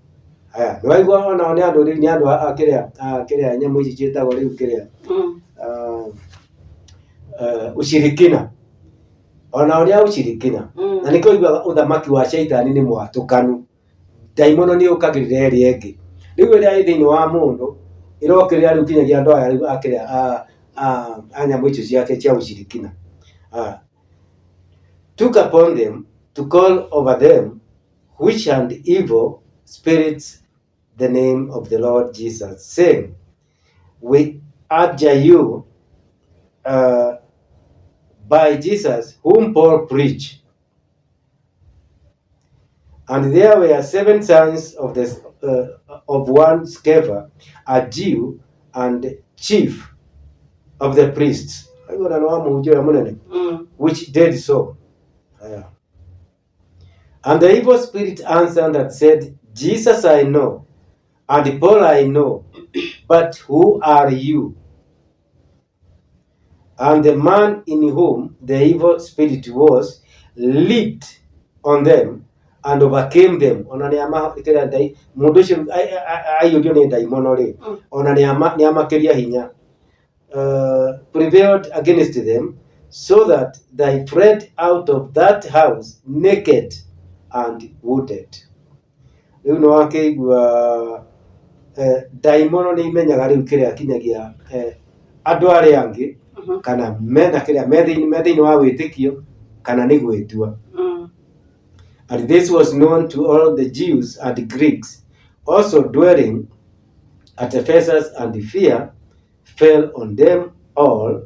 haya no igwa ona ni andu ni andu kiria nyamu ici cietagwo riu kiria ushirikina ona uria ushirikina na niko igwa uthamaki wa shaitani ni mwatukanu daimono ni ukagirira eri engi riu ria thini wa mundu irokiria riu kinyagia andu aya riu akiria anyamu icio ciake cia ushirikina took upon them to call over them witch and evil spirits the name of the Lord Jesus, saying, we adjure you by Jesus whom Paul preached. And there were 7 sons of one Sceva, a Jew and chief of the priests, which did so. And the evil spirit answered and said, Jesus I know, and Paul I know, but who are you? And the man in whom the evil spirit was leaped on them and overcame them. Prevailed against them, so that they fled out of that house naked and wounded. Riu no akigua daimono ni imenyaga riu kiria kinyagia andu aria angi kana mena kiria methini wa witikio kana ni gwitua. And this was known to all the Jews and Greeks also dwelling at Ephesus, and fear fell on them all,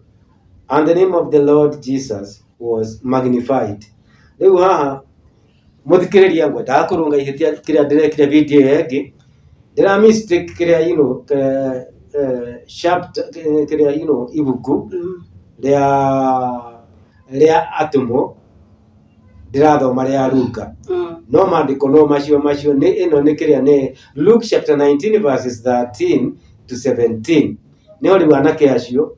and the name of the Lord Jesus was magnified. Riu haha muthikiriria ngwa ndakurunga ihitia kiria ndirekire video yengi ndira mistake kiria chapter kiria ibuku ria atumo ndirathoma ria Luka no mandiko no macio ni ino ni kiria ni Luke chapter 19 verses 13 to 17 ni ori wanake acio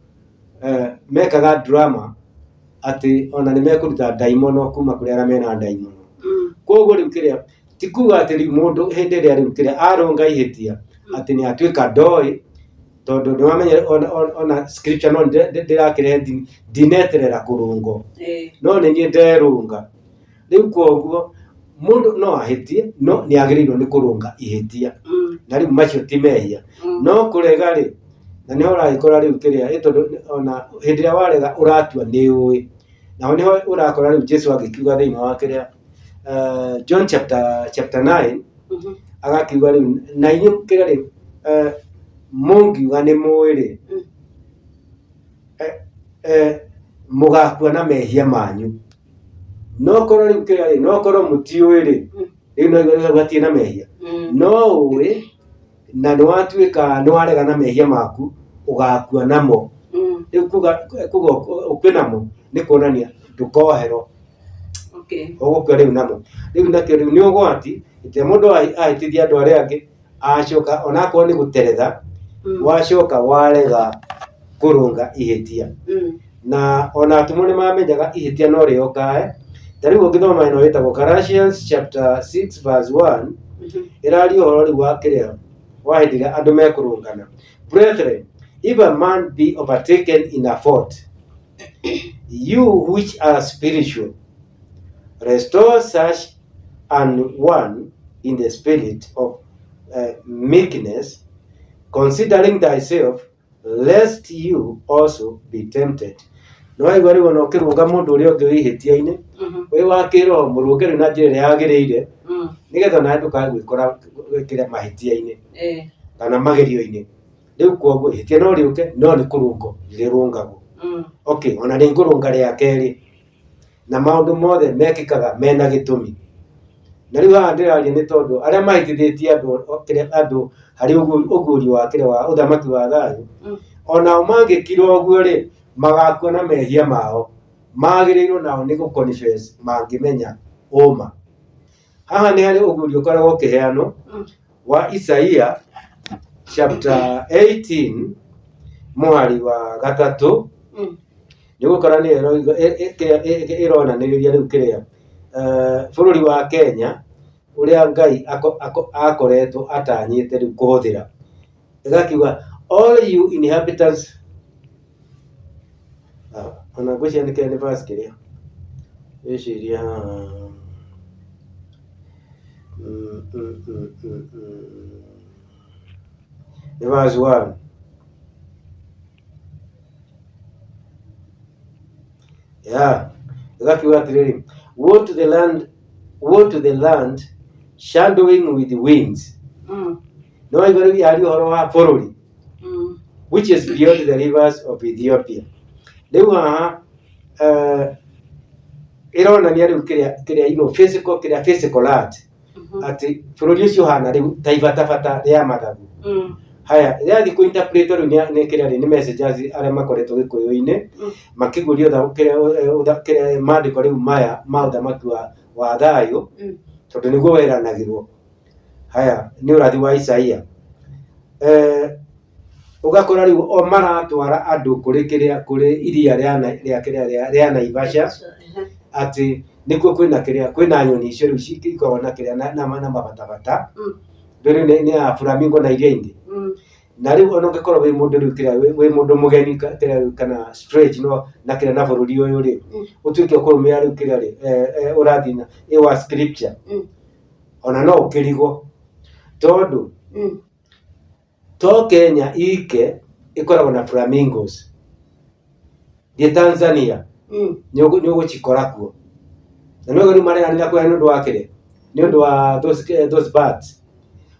mekaga drama ati ona ni mekuruta daimono kuma kuri ara mena daimono koguo riu kiria tikuga ati riu mundu hindi ria riu kiria arunga ihitia ati ni atwika ndoi tondu nĩ wamenya ona scripture no ndĩrakĩrehe ndineterera kũrũngwo no nĩ niĩ nderũnga. Rĩu koguo mũndũ no ahĩtie no nĩ agĩrĩirwo nĩ kũrũnga ihĩtia na rĩu macio ti mehia no kũrega rĩ na nĩho ũragĩkora rĩu kĩrĩa tondũ ona hĩndĩ ĩrĩa warega ũratua nĩ ũĩ na nĩho ũrakora rĩu Jesũ agĩkiuga thĩinĩ wa kĩrĩa John chapter 9 agakiuga rĩu na inyuĩ kĩrĩa rĩ mũngiuga nĩ mũĩ rĩ mũgakua na mehia manyu no korwo rĩu kĩrĩa rĩ no korwo mũtiũĩ rĩ rĩu no gwatirĩ na mehia no ũĩ na nĩwatuĩka nĩwarega na mehia maku ũgakua namo. Rĩu kuga ũkue namo nĩ kuonania ndũkoherwo ũgũkua rĩu namo. Rĩu nakĩo rĩu nĩ ũgwati hĩndĩ ĩrĩa mũndũ ahĩtithia andũ arĩa angĩ acoka onakorwo nĩ gũteretha wacoka warega kũrũnga ihĩtia na ona atumwo nĩ mamenyaga ihĩtia no rĩokae. Ta rĩu ũngĩthoma ĩno ĩtagwo Galatians chapter 6 verse 1 ĩraria ũhoro rĩu wa kĩrĩa wa hĩndĩ ĩrĩa andũ mekũrũngana. Brethren, if a man be overtaken in a fault, you which are spiritual, restore such an one in the spirit of meekness, considering thyself, lest you also be tempted. No aigua rĩu ona ũkĩrũnga mũndũ ũrĩa ũngĩ wĩhĩtia-inĩ wĩ wa kĩroho mũrũnge rĩu na njĩra ĩrĩa yagĩrĩire nĩgetha ona ndũkagwĩkora kĩrĩa mahĩtia-inĩ kana magerio-inĩ. Rĩu koguo ihĩtia no rĩũke no nĩ kũrũngwo rĩrũngagwo. Okay, ona nĩ ngũrũnga rĩa kerĩ na maũndũ mothe mekĩkaga mena gĩtũmi. Na rĩu haha ndĩraria nĩ tondũ arĩa mahĩtithĩtie andũ harĩ ũguũrio wa kĩrĩa wa ũthamaki wa thayũ onao mangĩkira ũguo rĩ magakua na mehia mao magĩrĩirwo nao nĩ gũ-confess mangĩmenya ũma. Haha nĩ harĩ ũguũrio ũkoragwo ũkĩheanwo wa Isaia chapter 18 mũhari wa 3 nĩ gũkora nĩ ĩronanĩrĩria rĩu kĩrĩa bũrũri wa Kenya ũrĩa Ngai akoretwo atanyĩte rĩu kũhũthĩra. Ĩgakiuga all you inhabitants ona ngwĩciria nĩ kĩrĩa nĩ verse kĩrĩa ĩciria nĩ verse 1 ĩgakiuga atĩrĩrĩ woe to the land shadowing with wings. No aigua rĩu yaria ũhoro wa bũrũri which is beyond the rivers of Ethiopia. Rĩu haha ĩronania rĩu kĩrĩa physical land atĩ bũrũri ũcio hana rĩu ta ibatabata rĩa mathagu. Haya rĩathiĩ kũ-interpret rĩu nĩ kĩrĩa nĩ messengers arĩa makoretwo gĩkũyũ-inĩ makĩgũria kĩrĩa maandĩko rĩu maya ma ũthamaki wa thayũ tondũ nĩguo weranagĩrwo. Haya nĩ ũrathi wa Isaia ũgakora rĩu o maratwara andũ kũrĩ iria rĩa Naivasha atĩ nĩkuo kwĩna nyoni icio rĩu cikoragwo na kĩrĩa na mabatabata rĩu nĩ flamingo na iria ingĩ. Na rĩu ona ũngĩkorwo wĩ mũndũ rĩu kĩrĩa wĩ mũndũ mũgeni kana strange no na kĩrĩa na bũrũri ũyũ rĩ ũtuĩke ũkũrũmĩrĩra rĩu kĩrĩa rĩ ũrathi na wa scripture ona no ũkĩrigwo tondũ to Kenya ike ĩkoragwo na flamingos. Thiĩ Tanzania nĩ ũgũcikora kuo na nĩ rĩu mareganĩra kũrĩa nĩ ũndũ wa kĩrĩa nĩ ũndũ wa those birds.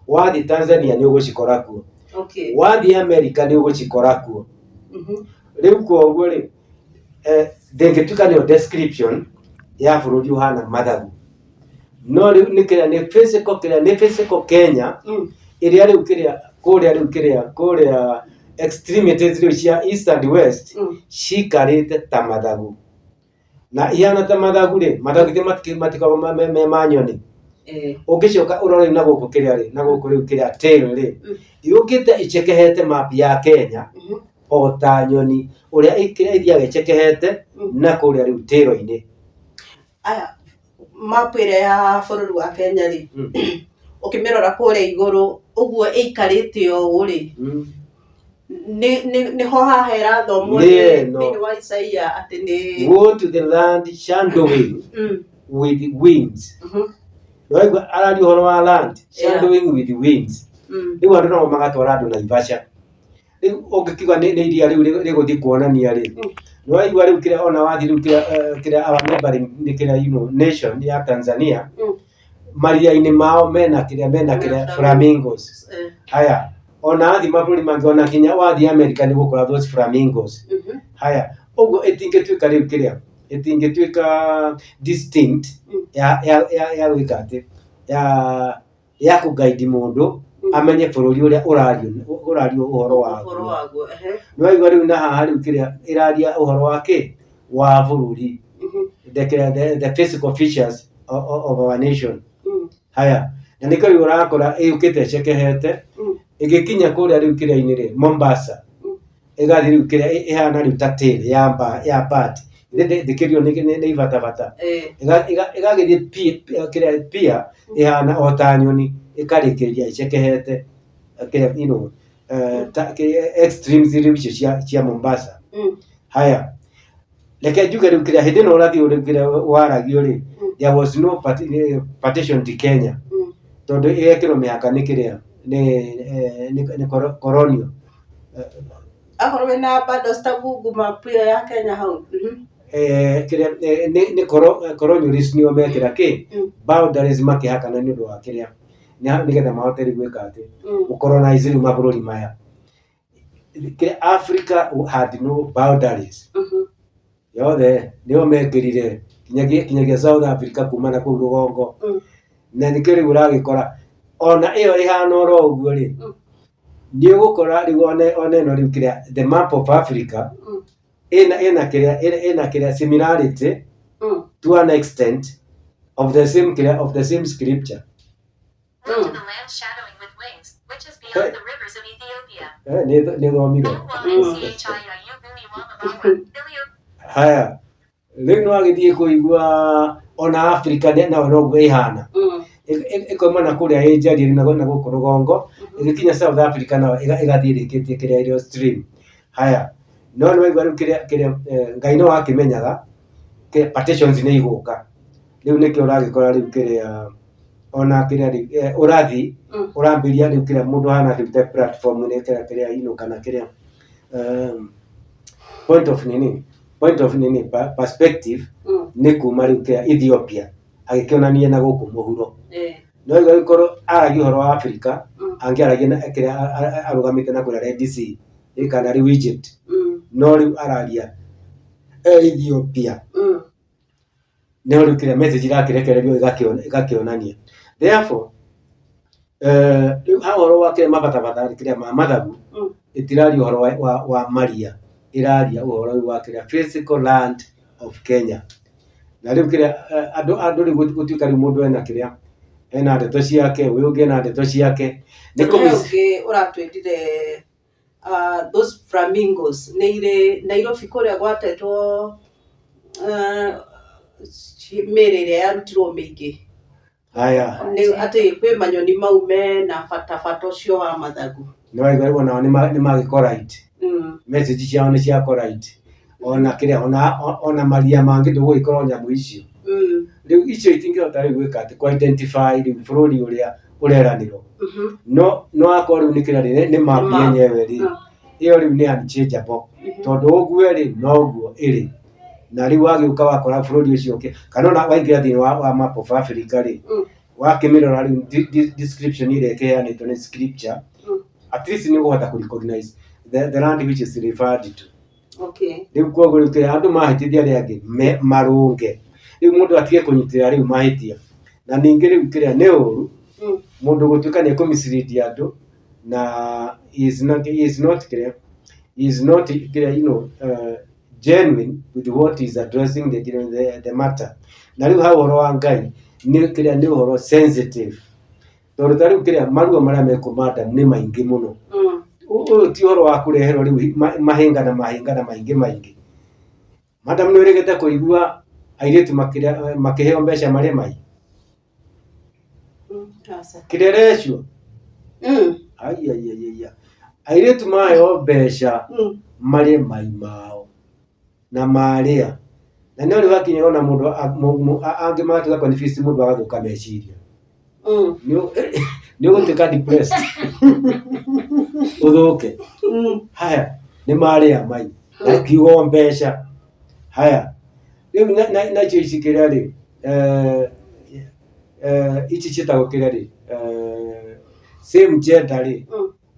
Wathiĩ Tanzania nĩ ũgũcikora kuo. Wathiĩ America nĩ ũgũcikora kuo. Rĩu koguo rĩ ndĩngĩtuĩka nĩyo description ya bũrũri ũhana mathagu no rĩu nĩ kĩrĩa nĩ physical Kenya ĩrĩa rĩu kũrĩa extremities rĩu cia east and west cikarĩte ta mathagu na ihana ta mathagu rĩ mathagu matikoragwo me manyoni. Ũngĩcoka ũrore na gũkũ kĩrĩa rĩ na gũkũ rĩu kĩrĩa tail rĩ yũkĩte ĩcekehete map ya Kenya o ta nyoni ũrĩa ithiaga ĩcekehete na kũrĩa rĩu tail-inĩ. Aya map ĩrĩa ya bũrũri wa Kenya rĩ ũkĩmĩrora kũrĩa igũrũ ũguo ĩikarĩte ũũ rĩ nĩ ho hahera thomo nĩ wa Isaia atĩ nĩ go to the land shadowing with wings. No arari horo wa land shadowing with wings. Rĩu andũ no magatwara andũ Naivasha. Rĩu ũngĩkiuga nĩ iria rĩu rĩgũthiĩ kuonania rĩ, no igua rĩu kĩrĩa ona wathi rĩu kĩrĩa our neighboring kĩrĩa nation ya Tanzania maria-inĩ mao mena kĩrĩa flamingos. Haya, ona athi mabũrũri mangĩ ona kinya wathi America nĩ gũkora those flamingos. Haya, ũguo ĩtingĩtuĩka rĩu kĩrĩa ĩtingĩtuĩka distinct ya gwĩka atĩ ya kũguide mũndũ amenye bũrũri ũrĩa ũrario ũhoro waguo. No igua rĩu na haha rĩu kĩrĩa ĩraria ũhoro wake wa bũrũri, the physical features of our nation. Haya, na nĩkĩo rĩu ũrakora ĩũkĩte ĩcekehete ĩgĩkinya kũrĩa rĩu kĩrĩa-inĩ rĩ Mombasa, ĩgathiĩ rĩu kĩrĩa ĩhana rĩu ta tail ya bat thikĩrio nĩ ibatabata, ĩgagĩthiĩ kĩrĩa pia ĩhana o ta nyoni ĩkarĩkĩria ĩcekehete kĩrĩa extremes rĩu icio cia Mombasa. Haya, reke njuge rĩu kĩrĩa hĩndĩ ĩno ũrathiĩ rĩu kĩrĩa waragio rĩ, there was no partition to Kenya, tondũ ĩgekĩrwo mĩhaka nĩ kĩrĩa nĩ colonial. Akorwo wĩna bado stabuguma pia ya Kenya hau. Kĩrĩa nĩ colonialist nĩo mekĩra boundaries makĩhakana nĩ ũndũ wa kĩrĩa nĩgetha mahote rĩu gwĩka atĩ gũcolonize rĩu mabũrũri maya. Africa had no boundaries. Yothe nĩo mekĩrire kinyagia South Africa kuma na kũu rũgongo. Na nĩkĩo rĩu ũragĩkora ona ĩyo ĩhana oro ũguo rĩ, nĩ ũgũkora rĩu ona ĩno rĩu kĩrĩa the map of Africa ĩna kĩrĩa similarity to an extent of the same scripture. To the land shadowing with wings, which is beyond the rivers of Ethiopia. Nĩ thomire. Haya, rĩu no agĩthiĩ kũigua ona Africa nayo noguo ĩhana. Ĩkoima na kũrĩa ĩnjaria na gũkũ rũgongo, ĩgĩkinya South Africa nayo ĩgathiĩ ĩrĩkĩtie kĩrĩa ĩrĩo stream. Haya, no waigua rĩu kĩrĩa Ngai no akĩmenyaga partitions nĩ igũka. Rĩu nĩkĩo ũragĩkora rĩu kĩrĩa ona kĩrĩa ũrathi ũrambĩria rĩu kĩrĩa mũndũ hana rĩu ta platform nĩ kĩrĩa kana kĩrĩa point of perspective nĩ kuma rĩu kĩrĩa Ethiopia agĩkĩonania na gũkũ mũhuro. No igũkorwo aragia ũhoro wa Africa angĩaragia na kĩrĩa arũgamĩte na kũrĩa Red Sea kana rĩu Egypt, no rĩu araria Ethiopia. Nĩho rĩu kĩrĩa message irakĩrekererio ĩgakĩonania. Therefore rĩu ũhoro wa kĩrĩa mabatabata kĩrĩa ma mathabu ĩtiraria ũhoro wa maria, ĩraria ũhoro wa kĩrĩa physical land of Kenya. Na rĩu kĩrĩa andũ rĩu gũtuĩka rĩu mũndũ ena kĩrĩa ena ndeto ciake, ũyũ ũngĩ ena ndeto ciake. Nĩkũmĩũngĩ ũratwendire those flamingos nĩ irĩ Nairobi kũrĩa gwatetwo mĩrĩ ĩrĩa yarutirwo mĩingĩ. Haya, nĩ atĩ kwĩ manyoni mau mena bata ũcio wa mathagu. No waigua ona nĩ magĩkorite. Message ciao nĩ cia korite. Ona kĩrĩa ona maria mangĩ ndũgũgĩkorwo nyamũ icio. Rĩu icio itingĩhota rĩu gwĩka atĩ kũ identify rĩu bũrũri ũrĩa ũreranĩrwo. No akorwo rĩu nĩ kĩrĩa nĩ map yenyewe rĩ, ĩyo rĩu nĩ unchangeable, tondũ ũguo rĩ noguo ĩrĩ. Na rĩu wagĩũka wakora bũrũri ũcio kana ona waingĩra thĩinĩ wa map of Africa rĩ, wakĩmĩrora rĩu description ĩrĩa ĩkĩheanĩtwo nĩ scripture, at least nĩ ũkũhota kũ recognize the land which is referred to. Rĩu koguo rĩu kĩrĩa andũ mahĩtithia arĩa angĩ marũnge. Rĩu mũndũ atige kũnyitĩrĩra rĩu mahĩtia. Na ningĩ rĩu kĩrĩa nĩ ũru mũndũ gũtuĩka nĩ kũmislead andũ na is not genuine with what is addressing the matter. Na rĩu hau ũhoro wa Ngai nĩ kĩrĩa nĩ ũhoro sensitive, tondũ ta rĩu kĩrĩa marua marĩa mekũmanda nĩ maingĩ mũno. Ũyũ ti ũhoro wa kũreherwo rĩu mahĩngana maingĩ. Madam nĩ ũrĩgĩte kũigua airĩtu makĩheo mbeca marĩ mai kĩrĩa recio. airetu mayo mbeca marĩ mai mao na marĩa na nĩ ũrĩ wakinya ona mũndũ angĩ magatuĩka confused mũndũ agathuka meciria nĩ ũgũtuĩka depressed ũthũke. Haya nĩ marĩa mai na kiugo mbeca. Haya rĩu nacio ici kĩrĩa rĩ ici ciĩtagwo kĩrĩa rĩ same gender rĩ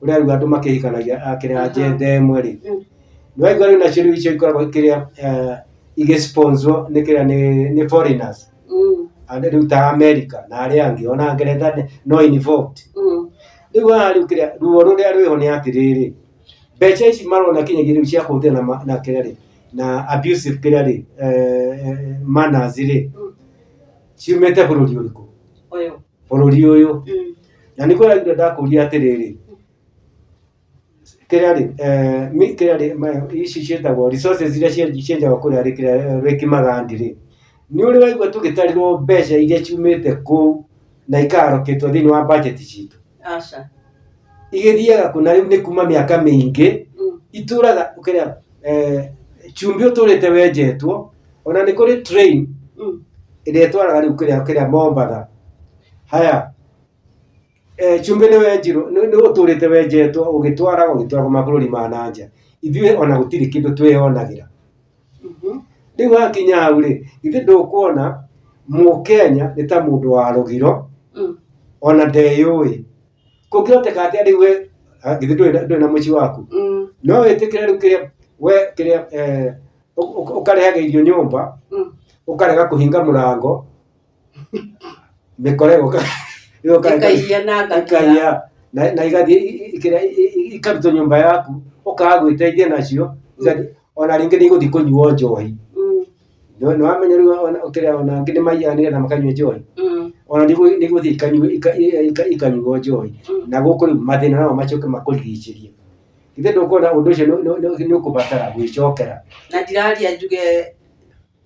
ũrĩa rĩu andũ makĩhikanagia kĩrĩa gender ĩmwe rĩ nĩwaigua rĩu nacio rĩu icio ikoragwo kĩrĩa igĩsponsor nĩ kĩrĩa nĩ foreigners rĩu ta America na arĩa angĩ ona Ngeretha no involved. Rĩu haha rĩu kĩrĩa ruo rũrĩa rwĩho nĩ atĩrĩrĩ mbeca ici marona kinyagia rĩu cia kũhũthĩra na kĩrĩa rĩ na abusive kĩrĩa rĩ manners rĩ ciumĩte bũrũri ũrĩkũ? Bũrũri ũyũ. Na nĩ kũrĩa ndakũria atĩrĩrĩ kĩrĩa rĩ ici ciĩtagwo resources iria cienjagwo kũrĩa rĩ kĩrĩa Lake Magadi rĩ nĩ ũrĩ waigua tũgĩtarirwo mbeca iria ciumĩte kũu na ikaroketwo thĩinĩ wa budget citũ igĩthiaga kũ na rĩu nĩ kuma mĩaka mĩingĩ itũraga kĩrĩa chumbi ũtũrĩte wenjetwo ona nĩ kũrĩ train ĩrĩa ĩtwaraga rĩu kĩrĩa Mombatha. Haya chumbi nĩ wenjirwo nĩ ũtũrĩte wenjetwo ũgĩtwaragwo mabũrũri ma nanja ithuĩ ona gũtirĩ kĩndũ twĩyonagĩra. Rĩu hakinya hau rĩ ithuĩ ndũkuona Mũkenya nĩ ta mũndũ wa rũgiro ona ndeyũĩ kũngĩhoteka atĩa rĩu we ndũrĩ na mũciĩ waku no wĩtĩkĩre rĩu kĩrĩa we kĩrĩa ũkarehaga irio nyũmba ũkarega kũhinga mũrango mĩkorego ĩkaia na igathiĩ ikarutwo nyũmba yaku ũkaga gwĩteithia nacio ona rĩngĩ nĩ igũthiĩ kũnyuo njohi. Nĩ wamenya rĩu kĩrĩa ona angĩ nĩ maiyaga nĩgetha makanyua njohi ona nĩ igũthiĩ ikanyuo njohi na gũkũ rĩu mathĩna namo macoke makũrigicĩrie. Ithe ndũkuona ũndũ ũcio nĩ ũkũbatara gwĩcokera. Na ndiraria njuge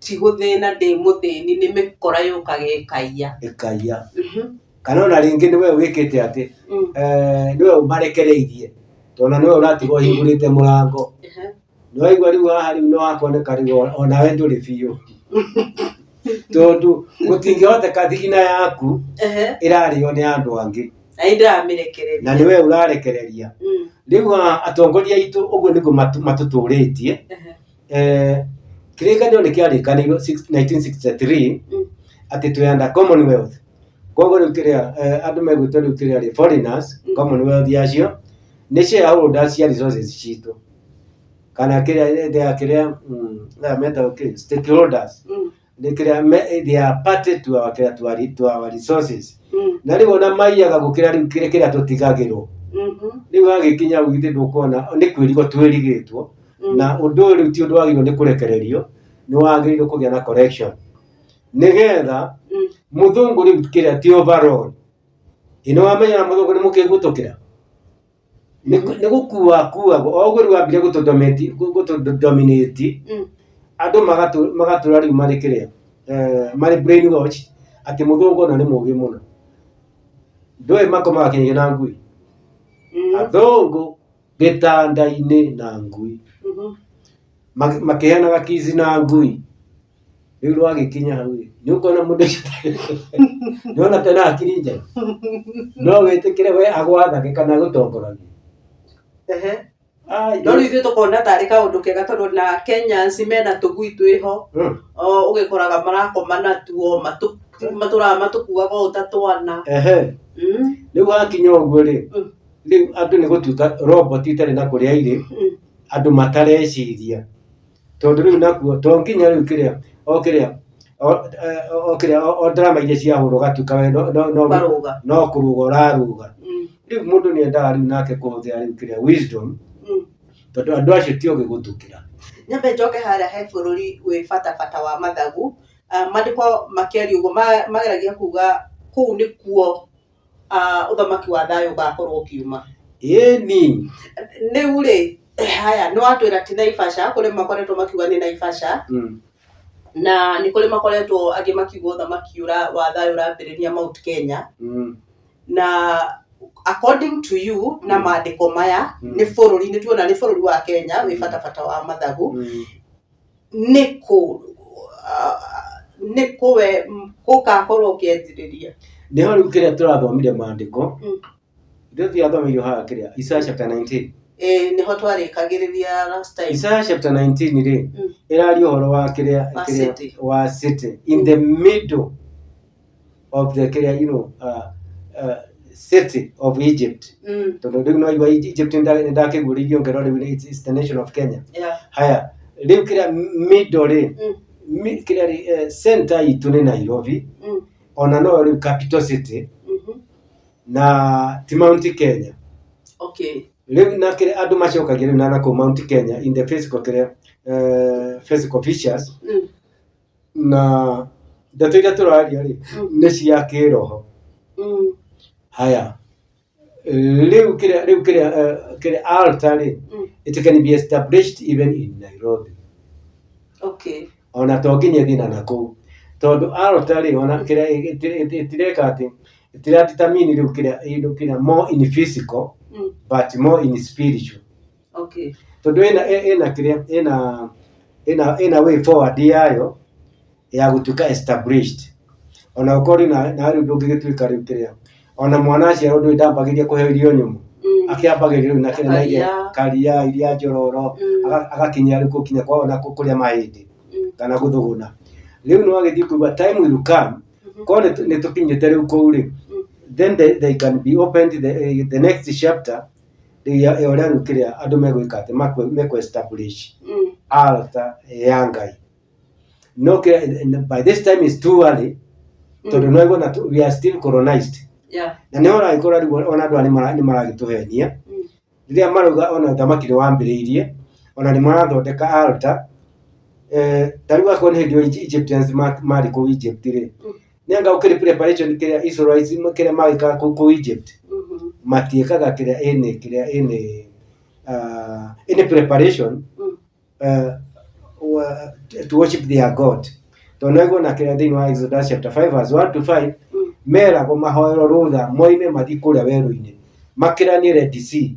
ti gũthĩna ndĩ mũthĩni nĩ mĩkora yũkaga ĩkaiya kana ona rĩngĩ nĩwe wĩkĩte atĩ nĩwe ũmarekereirie tondũ nĩwe ũratigwo ũhingũrĩte mũrango. Nĩwaigua rĩu haha rĩu nĩwakuoneka rĩu onawe ndũrĩ biũ tondũ gũtingĩhoteka thigina yaku ĩrarĩo nĩ andũ angĩ na nĩwe ũrarekereria. Rĩu atongoria aitũ ũguo nĩguo matũtũrĩtie. Kĩrĩkanĩro nĩ kĩarĩkanĩirwo 1963 atĩ twĩ under Commonwealth. Koguo rĩu kĩrĩa andũ megwĩtwo rĩu kĩrĩa rĩ foreigners Commonwealth yacio nĩ shareholders cia resources citũ kana kĩrĩa metagwo stakeholders nĩ kĩrĩa they are party to our resources. Na rĩu ona maiyaga gũkĩra rĩu kĩrĩa tũtigagĩrwo. Rĩu hagĩkinya hau ithe ndũkuona nĩ kwĩrigwo twĩrigĩtwo na ũndũ ũyũ rĩu ti ũndũ wagĩrĩirwo nĩ kũrekererio nĩ wagĩrĩirwo kũgĩa na correction nĩgetha mũthũngũ rĩu kĩrĩa ti overall. Nĩ wamenya na mũthũngũ nĩ mũkĩgũtũkĩra nĩ gũkuagwo o ũguo rĩu wambire gũtũdominate andũ magatũra rĩu marĩ kĩrĩa marĩ brainwash atĩ mũthũngũ ona nĩ mũũgĩ mũno. Ndũĩ makomaga kinyagia na ngui athũngũ gĩtanda-inĩ na ngui makĩheanaga kiss na ngui. Rĩu rwagĩkinya hau nĩ ũkuona mũndũ ũcio nĩwona tena hakiri njega no wĩtĩkĩre we agwathage kana agũtongoragie. No rĩu ithuĩ tũkona tarĩ kaũndũ kega tondũ na Kenyans mena tũgui twĩho ũgĩkoraga marakoma natuo matũraga matũkuaga o ta twana. Rĩu hakinya ũguo rĩ rĩu andũ nĩ gũtuĩka robot itarĩ na kũrĩa irĩ andũ matareciria tondũ rĩu nakuo to nginya rĩu kĩrĩa o drama iria ciahũrwo gatuĩka we no kũrũga ũrarũga. Rĩu mũndũ nĩ endaga rĩu nake kũhũthĩra rĩu kĩrĩa wisdom tondũ andũ acio ti ũgĩ gũtũkĩra. Nyambe njoke harĩa he bũrũri wĩ bata wa mathagu mandĩko makĩaria ũguo mageragia kuga kũu nĩkuo ũthamaki wa thayũ ũgakorwo ũkiuma. Ĩni rĩu rĩ haya nĩ watwĩra ti Naivasha kũrĩ makoretwo makiuga nĩ Naivasha na nĩ kũrĩ makoretwo angĩ makiuga ũthamaki wa thayũ ũrambĩrĩria Mount Kenya na according to you na maandiko maya nĩ bũrũri nĩ tuona nĩ bũrũri wa Kenya wĩ bata wa mathagu nĩkũ we gũgakorwo ũkĩanjĩrĩria nĩho rĩu kĩrĩa tũrathomire maandĩko ithuĩ tũrathomeire haha kĩrĩa Isaiah chapter 19 nĩho twarĩkagĩrĩria last time. Isaiah chapter 19 rĩ ĩraria ũhoro wa kĩrĩa wa city in the middle of the kĩrĩa city of Egypt. Tondũ rĩu no igua Egypt ndakĩguũrĩirio ngero rĩu it's the nation of Kenya. Haya rĩu kĩrĩa middle rĩ kĩrĩa rĩ center itũ nĩ Nairobi ona no rĩu capital city na ti Mount Kenya. Okay. Rĩu na kĩrĩa andũ macokagia rĩu na kũu Mount Kenya in the physical kĩrĩa physical features na ndeto iria tũraria rĩ nĩ cia kĩroho. Haya rĩu kĩrĩa altar rĩ it can be established even in Nairobi. Okay. Ona to nginya thina na kũu tondũ altar rĩ ona kĩrĩa itireka atĩ itiradetermine rĩu kĩrĩa more in physical but more in spiritual. Okay. Tondũ ĩna way forward yayo ya gũtuĩka established ona ũkorĩ na rĩu ndũngĩgĩtuĩka rĩu kĩrĩa ona mwana aciarwo ndũĩ ndambagĩria kũheo irio nyũmũ akĩambagĩria rĩu na kĩrĩa na iria karia iria njororo agakinya rĩu gũkinya kwa ona kũrĩa mahĩndĩ kana gũthũgũna. Rĩu no agĩthiĩ kuuga time will come korwo nĩ tũkinyĩte rĩu kũu rĩ then they can be opened the next chapter ya ũrĩa rĩu kĩrĩa andũ megwĩka atĩ mekũ establish altar ya Ngai. No by this time is too early tondũ no igua we are still colonized. Na nĩ hora ikora rĩu ona andũ nĩ maragĩtũhenia rĩrĩa marauga ona thamaki nĩ wambĩrĩirie ona nĩ marathondeka altar tarĩu akorwo nĩ hĩndĩ Egyptians marĩ kũu Egypt rĩ nĩ anga ũkĩrĩ preparation kĩrĩa Israelites kĩrĩa magĩkaga kũu Egypt matiĩkaga kĩrĩa any preparation to worship their God. Tondũ nĩguo na kĩrĩa thĩinĩ wa Exodus chapter 5 verse 1 to 5 meragwo mahoerwo rũtha moime mathiĩ kũrĩa werũ-inĩ makĩranie Red Sea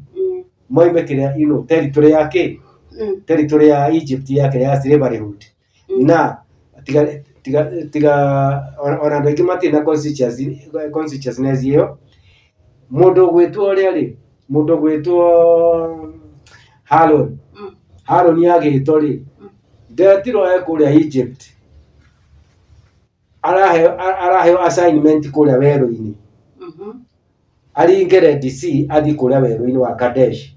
moime kĩrĩa territory ya territory ya Egypt ya kĩrĩa ya slaveryhood na tiga ona andũ aingĩ matirĩ na consciousness ĩyo. Mũndũ gwĩtwo ũrĩa rĩ mũndũ gwĩtwo Harũni agĩtwo rĩ ndetirwo kũrĩa Egypt araheo assignment kũrĩa werũ-inĩ aringe Red Sea athiĩ kũrĩa werũ-inĩ wa Kadesh.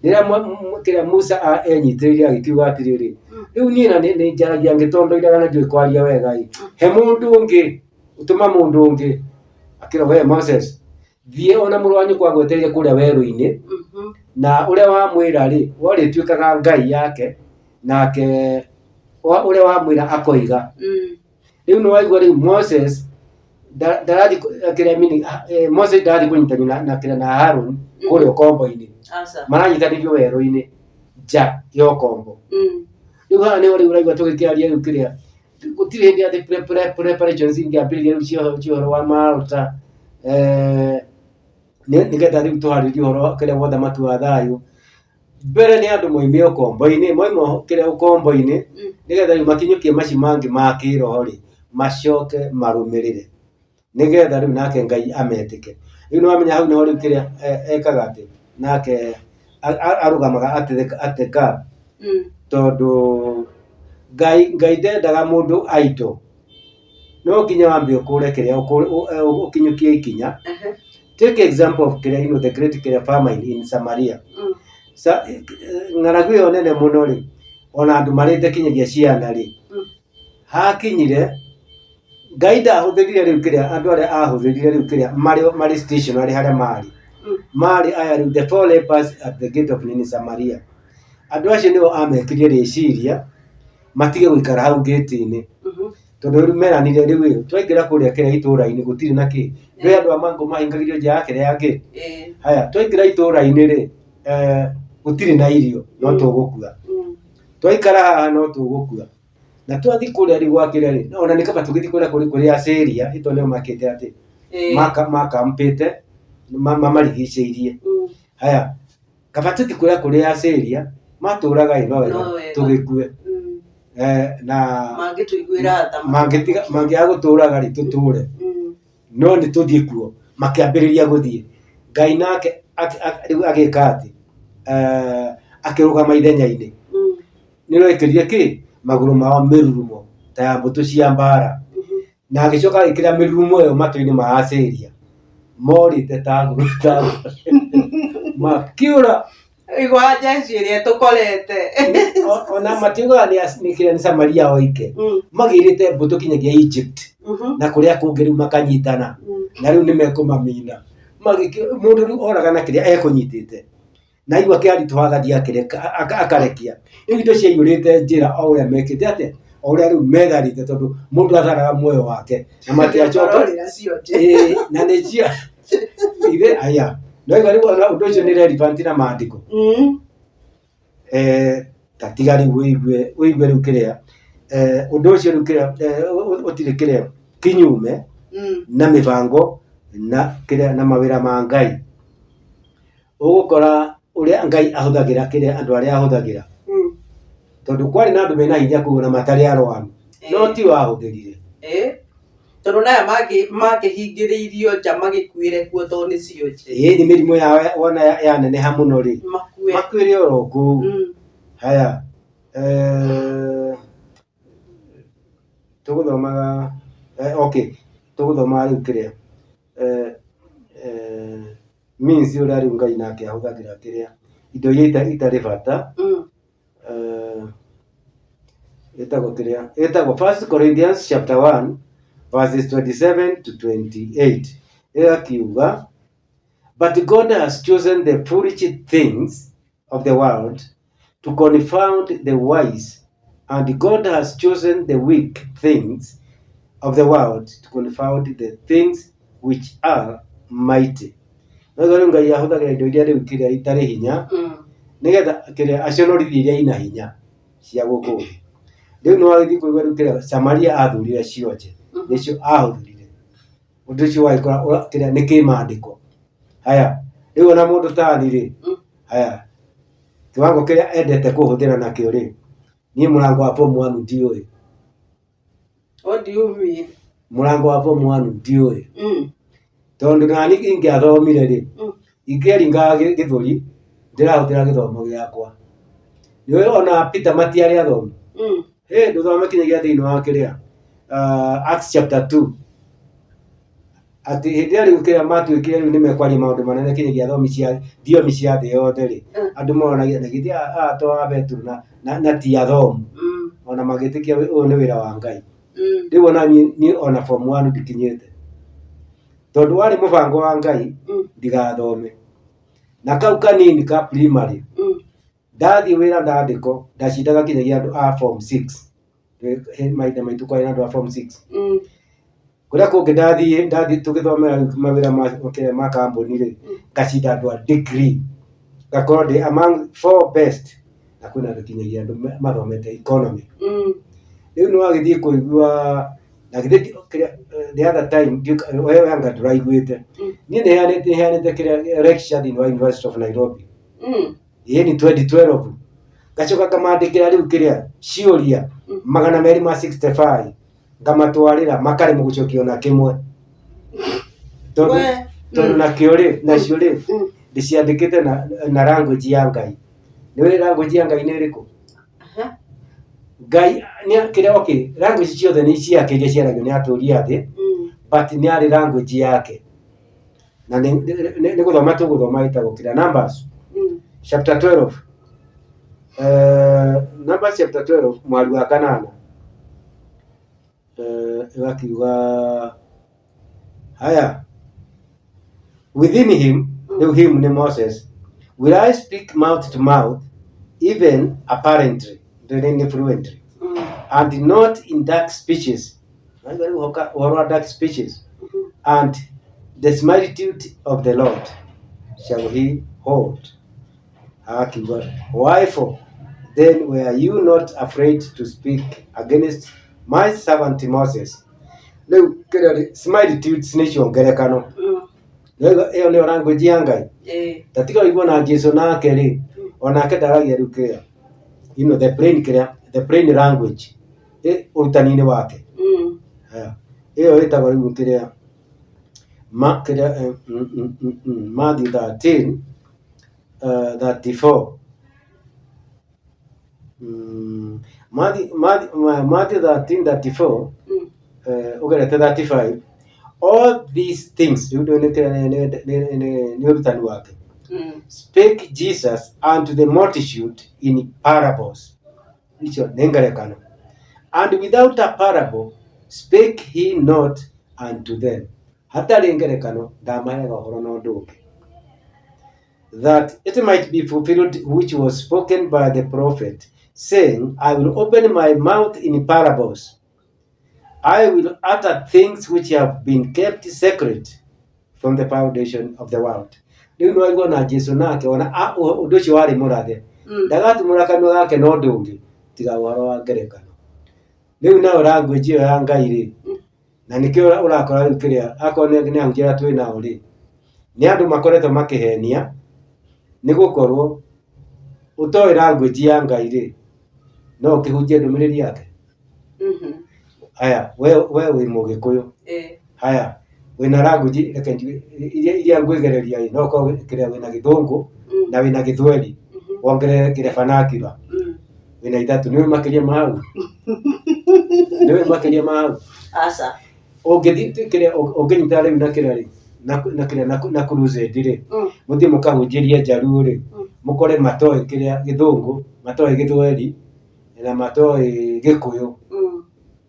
Rĩrĩa kĩrĩa Musa enyitĩrĩire agĩkiuga atĩrĩrĩ rĩu niĩ na nĩ njaragia ngĩtondoiraga na ndiũĩ kwaria wega he mũndũ ũngĩ ũtũma mũndũ ũngĩ akĩrwo Moses thiĩ ona mũrũ wa nyũkwa agweteire kũrĩa werũ-inĩ na ũrĩa wamwĩra rĩ warĩtuĩkaga Ngai yake nake ũrĩa wamwĩra akoiga. Rĩu nĩ waigua rĩu Moses ndarathiĩ kĩrĩa Moses ndarathiĩ kũnyitanĩra na kĩrĩa na Harũni kũrĩa ũkombo-inĩ maranyitanĩrio werũ-inĩ nja ya ũkombo. Rĩu haha nĩho rĩu ũraigua tũgĩkĩaria rĩu kĩrĩa gũtirĩ hĩndĩ atĩ preparations ingĩambĩrĩria rĩu cia ũhoro wa maruta nĩgetha rĩu tũharĩrie ũhoro kĩrĩa wa ũthamaki wa thayũ. Mbere nĩ andũ moime ũkombo-inĩ moime kĩrĩa ũkombo-inĩ nĩgetha rĩu makinyũkie maci mangĩ ma kĩroho rĩ macoke marũmĩrĩre nĩgetha rĩu nake Ngai ametĩke. Rĩu nĩ wamenya hau nĩho rĩu kĩrĩa ekaga atĩ nake arũgamaga ateka tondũ Ngai ndendaga mũndũ aito no nginya wambe ũkũre kĩrĩa ũkinyũkie ikinya. Take example of kĩrĩa the great kĩrĩa famine in Samaria. Ng'aragu ĩyo nene mũno rĩ ona andũ marĩte kinyagia ciana rĩ hakinyire Ngai ndahũthĩrire rĩu kĩrĩa andũ arĩa ahũthĩrire rĩu kĩrĩa marĩ stationary harĩa marĩ aya rĩu the four lepers at the gate of Samaria. Andũ acio nĩo amekĩrire rĩciria matige gũikara hau gate-inĩ tondũ rĩu meranire rĩu twaingĩra kũrĩa kĩrĩa itũũra-inĩ gũtirĩ na kĩ rĩu andũ a mango mahingagĩrio nja ya kĩrĩa ya gate. Haya twaingĩra itũũra-inĩ rĩ gũtirĩ na irio no tũgũkua twaikara haha no tũgũkua na twathiĩ kũrĩa rĩu gwakĩrĩa rĩ ona nĩ kaba tũgĩthiĩ kũrĩa kũrĩ Assyria ito nĩo makĩte atĩ makampĩte mamarigicĩirie. Haya, kabatiti kuria kuria Syria matũraga ino wega tũgĩkue. Na mangĩaga gũtũraga rĩ tũtũre. No nĩ tũthiĩ kuo makĩambĩrĩria gũthiĩ. Ngai nake rĩu agĩka atĩ akĩrũgama ithenya-inĩ. Nĩ rekĩrire kĩ magũrũ mao mĩrurumo ta ya mbũtũ cia mbara. Na agĩcoka agĩkĩra mĩrurumo ĩyo matũ-inĩ ma Assyria. Morĩte ta ngũrũ makiũra. Igwa jeshi ĩrĩa tũkorete. Ona matiugaga nĩ Samaria oike. Magĩrĩte mbũtũ kinyagia Egypt. Na kũrĩa kũngĩ rĩu makanyitana. Na rĩu nĩ mekũmamina. Mũndũ rĩu oraga na kĩrĩa ekũnyitĩte. Na igua kĩaritũha agathiĩ akarekia. Rĩu indo ciaiyũrĩte njĩra o ũrĩa mekĩte atĩa. O ũrĩa rĩu metharĩte tondũ mũndũ atharaga muoyo wake. Na matiacoka. Na nĩ cia. Ithe aya. No igua rĩu ũndũ ũcio nĩ relevant na maandĩko. Tatiga rĩu ũigue rĩu kĩrĩa. Ũndũ ũcio rĩu kĩrĩa ũtirĩ kĩrĩa kinyume na mĩbango na kĩrĩa na mawĩra ma Ngai. Ũgũkora ũrĩa Ngai ahũthagĩra kĩrĩa andũ arĩa ahũthagĩra. Tondũ kwarĩ na andũ mena hinya kũu na matarĩ arwaru. No ti wahũthĩrire. Tondũ naya makĩhingĩrĩirio nja magĩkuĩre kuo tondũ nĩcio nje. Nĩ mĩrimũ yao wona yaneneha mũno rĩ. Makuĩre oro kũu. Haya. Tũgũthomaga tũgũthoma rĩu kĩrĩa. Means ũrĩa rĩu Ngai nake ahũthagĩra kĩrĩa. Indo iria itarĩ bata. Ĩtagwo kĩrĩa. Ĩtagwo 1 Corinthians chapter 1 verses 27 to 28. Ĩgakiuga, but God has chosen the foolish things of the world to confound the wise, and God has chosen the weak things of the world to confound the things which are mighty. Rĩu Ngai ahũthagĩra indo iria rĩu kĩrĩa itarĩ hinya nĩgetha kĩrĩa acionorithie iria ina hinya cia gũkũ thĩ. Rĩu no agĩthiĩ kũigua rĩu kĩrĩa Samaria athurire cionje nĩcio ahũthĩrire. Ũndũ ũcio wagĩkora kĩrĩa nĩ kĩmandĩko. Haya, rĩu ona mũndũ ta rĩ. Haya, kiwango kĩrĩa endete kũhũthĩra nakĩo rĩ. Niĩ mũrango wa form 1 ndiũĩ. What do you mean? Mũrango wa form 1 ndiũĩ. Tondũ nani ingĩathomire rĩ. Ingĩeringaga gĩthũri ndĩrahũthĩra gĩthomo gĩakwa. Nĩwe ona Peter matiarĩ athomi. Ndũthome kinyagia thĩinĩ wa kĩrĩa. Acts chapter 2. Atĩ hĩndĩ ĩrĩa rĩu kĩrĩa matuĩkire rĩu nĩmekwaria maũndũ manene kinyagia athomi cia thiomi cia thĩ yothe rĩ. Andũ monagia na githĩ to wa Petro na ti athomu. Ona magĩtĩkia ũyũ nĩ wĩra wa Ngai. Rĩu ona niĩ ona form 1 ndikinyĩte. Tondũ warĩ mũbango wa Ngai ndigathome. Na kau kanini ka primary. Ndathiĩ wĩra ndandĩko ndacindaga kinyagia andũ a form 6. Maitha maitũ kwarĩ na andũ a form 6. Kũrĩa kũngĩ ndathiĩ tũgĩthomera mawĩra ma kambũni rĩ. Ngacinda andũ a degree. Ngakorwo ndĩ among 4 best. Na kwĩna andũ kinyagia andũ mathomete economy. Rĩu no agĩthiĩ kũigua na githĩ the other time wewe anga ndũraiguĩte. Niĩ nĩheanĩte kĩrĩa lecture thĩinĩ wa University of Nairobi. Ni 2012. Gacoka ngamandĩkĩra rĩu kĩrĩa ciũria 265 ngamatwarĩra makaremwo gũcokia ona kĩmwe. Tondũ nakĩo rĩ nacio rĩ ndĩciandĩkĩte na language ya Ngai. Nĩ language ya Ngai nĩ ĩrĩkũ? Ngai nĩ kĩrĩa language ciothe nĩ ciake iria ciaragio nĩ atũũri a thĩ, but nĩ arĩ language yake. Na nĩ gũthoma tũgũthoma ĩtagwo kĩrĩa Numbers chapter 12. Numbers chapter 12 mwari wa 8. Ĩgakiuga haya, within him, him nĩ Moses, will I speak mouth to mouth, even apparently, fluently, and not in dark speeches. Or dark speeches, and the similitude of the Lord shall he hold. Wherefore then were you not afraid to speak against my servant Moses? Rĩu kĩrĩa similitudes nĩ ciongerekano. Ĩyo nĩyo language ya Ngai. Tatiga ũiguo na Jesũ nake rĩ, onake ndaragia rĩu kĩrĩa, you know, the plain language ũrutani-inĩ wake. Ĩyo ĩtagwo rĩu kĩrĩa Matthew 13 34. Matthew 13:34 ugerete 35. All these things nĩ ũrutani wake. Spake Jesus unto the multitude in parables. Icio nĩ ngerekano. And without a parable spake he not unto them. Hatarĩ ngerekano ndamaheaga ũhoro na ũndũ ũngĩ. That it might be fulfilled which was spoken by the prophet, saying, I will open my mouth in parables. I will utter things which have been kept secret from the foundation of the world. Rĩu no aigua na Jesũ nake ona ũndũ ũcio warĩ mũrathe. Ndagatumũra kanua gake na ũndũ ũngĩ tiga ũhoro wa ngerekano. Rĩu nayo language ĩyo ya Ngai rĩ, na nĩkĩo ũrakora rĩu kĩrĩa akorwo nĩ ahunjia twĩ nao rĩ, nĩ andũ makoretwo makĩhenia nĩ gũkorwo ũtoĩ language ya Ngai rĩ, no ũkĩhunjia ndũmĩrĩri yake. Haya, we wĩ Mũgĩkũyũ. Haya, wĩna language iria ngwĩgereria no ũkorwo kĩrĩa wĩna Gĩthũngũ na wĩna Gĩthweri, wongerere kĩrĩa vernacular, wĩna ithatũ. Nĩ makĩria ma hau? Nĩ makĩria ma hau? Aca. Ũngĩthiĩ kĩrĩa ũngĩnyita rĩu na kĩrĩa rĩ na crusade rĩ, mũthiĩ mũkahunjĩrie Njaruo rĩ, mũkore matoĩ kĩrĩa Gĩthũngũ, matoĩ Gĩthweri na matoĩ Gĩkũyũ,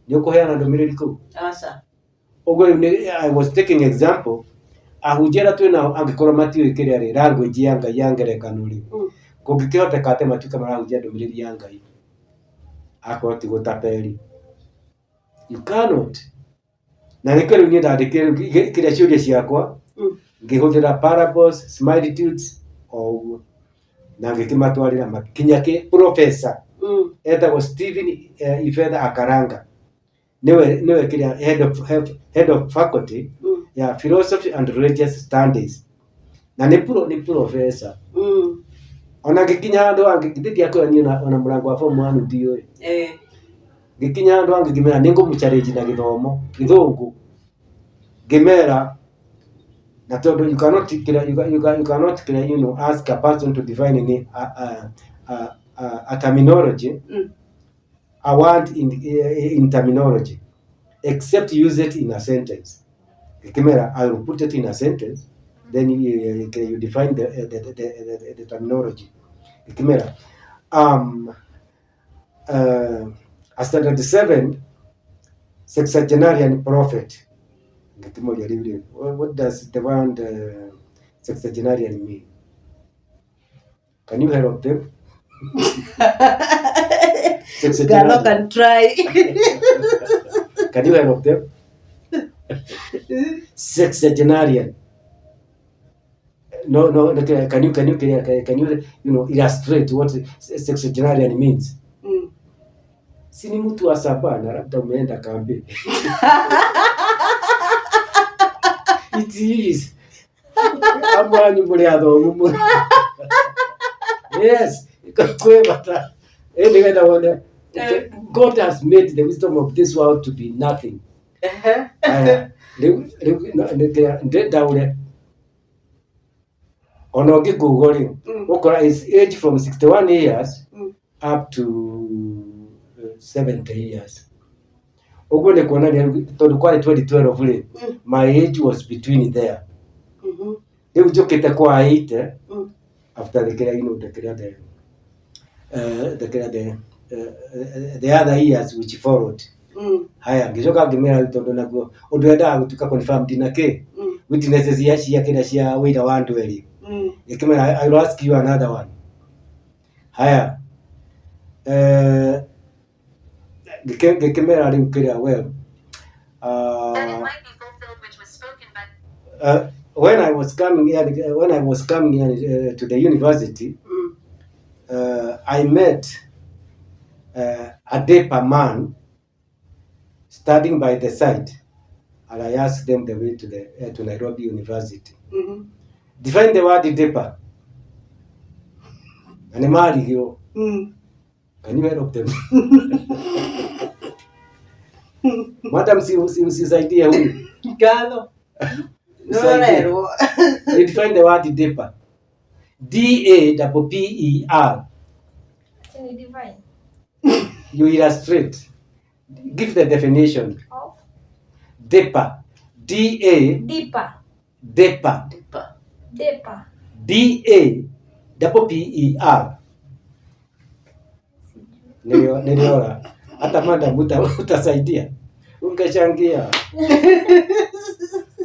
nĩ ũkũheana ndũmĩrĩri kũu? Aca. Ũguo rĩu I was taking example, ahunjia twĩ nao angĩkorwo matiũĩ kĩrĩa rĩ language ya Ngai ya ngerekano rĩ, kũngĩkĩhoteka atĩ matuĩke marahunjia ndũmĩrĩri ya Ngai akorwo ti gũtapeli. You cannot. Na nĩkĩo rĩu niĩ ndandĩkire kĩrĩa ciũria ciakwa ngĩhũthĩra parables, similitudes o ũguo, na ngĩkĩmatwarĩra makinya professor etagwo Stephen Ifedha Akaranga, niwe kĩrĩa head of faculty ya philosophy and religious studies, na nĩ professor. Ona ngĩkinya handũ angĩgĩthiĩ akũrania ona mũrango wa form 1 ndiũĩ. Ngĩkinya handũ angĩkĩmera nĩ ngũmũchallenge na Gĩthomo Gĩthũngũ, ngĩmera na tondũ you cannot you know, ask a person to define a terminology, a word in terminology, except use it in a sentence. Ngĩkĩmera I will put it in a sentence, then you define the terminology. Ngĩkĩmera a standard 7 sexagenarian prophet. What does the word sexagenarian mean? Can you help them? Galo can try. Can you help them? Sexagenarian. No. Can you illustrate what sexagenarian means? Si ni mtu wa saba na labda umeenda kambi. It is. Amwanyu muri athomu. Yes. God has made the wisdom of this world to be nothing. Ona ũngĩgoogle rĩ, ũkora his age from 61 years up to 70 years. Ũguo nĩ kuonania tondũ kwarĩ 2012 rĩ, my age was between there. Rĩu njũkĩte kwa 80 after the other years which followed. Haya, ngĩcoka ngĩmera tondũ naguo ũndũ endaga gũtuĩka confirmed na kĩ witnesses cia kĩrĩa cia wĩira wa andũ erĩ. Ngĩkĩmera I will ask you another one. Haya, ngĩkĩmera rĩu kĩrĩa well, that it might be fulfilled which was spoken by when I was coming here to the university, I met a deeper man standing by the side. and I asked them the way to Nairobi University. Define the word deeper. And the Mario. Can you help them? Madam, si idea huyu. Gatho. No. They define the word deeper. D-A-P-P-E-R. Can you define? You illustrate. Give the definition. Of? Deeper. D-A. Deeper. Deeper. Deeper. D-A-P-P-E-R. Niliona. Hata madam utasaidia. Ungechangia.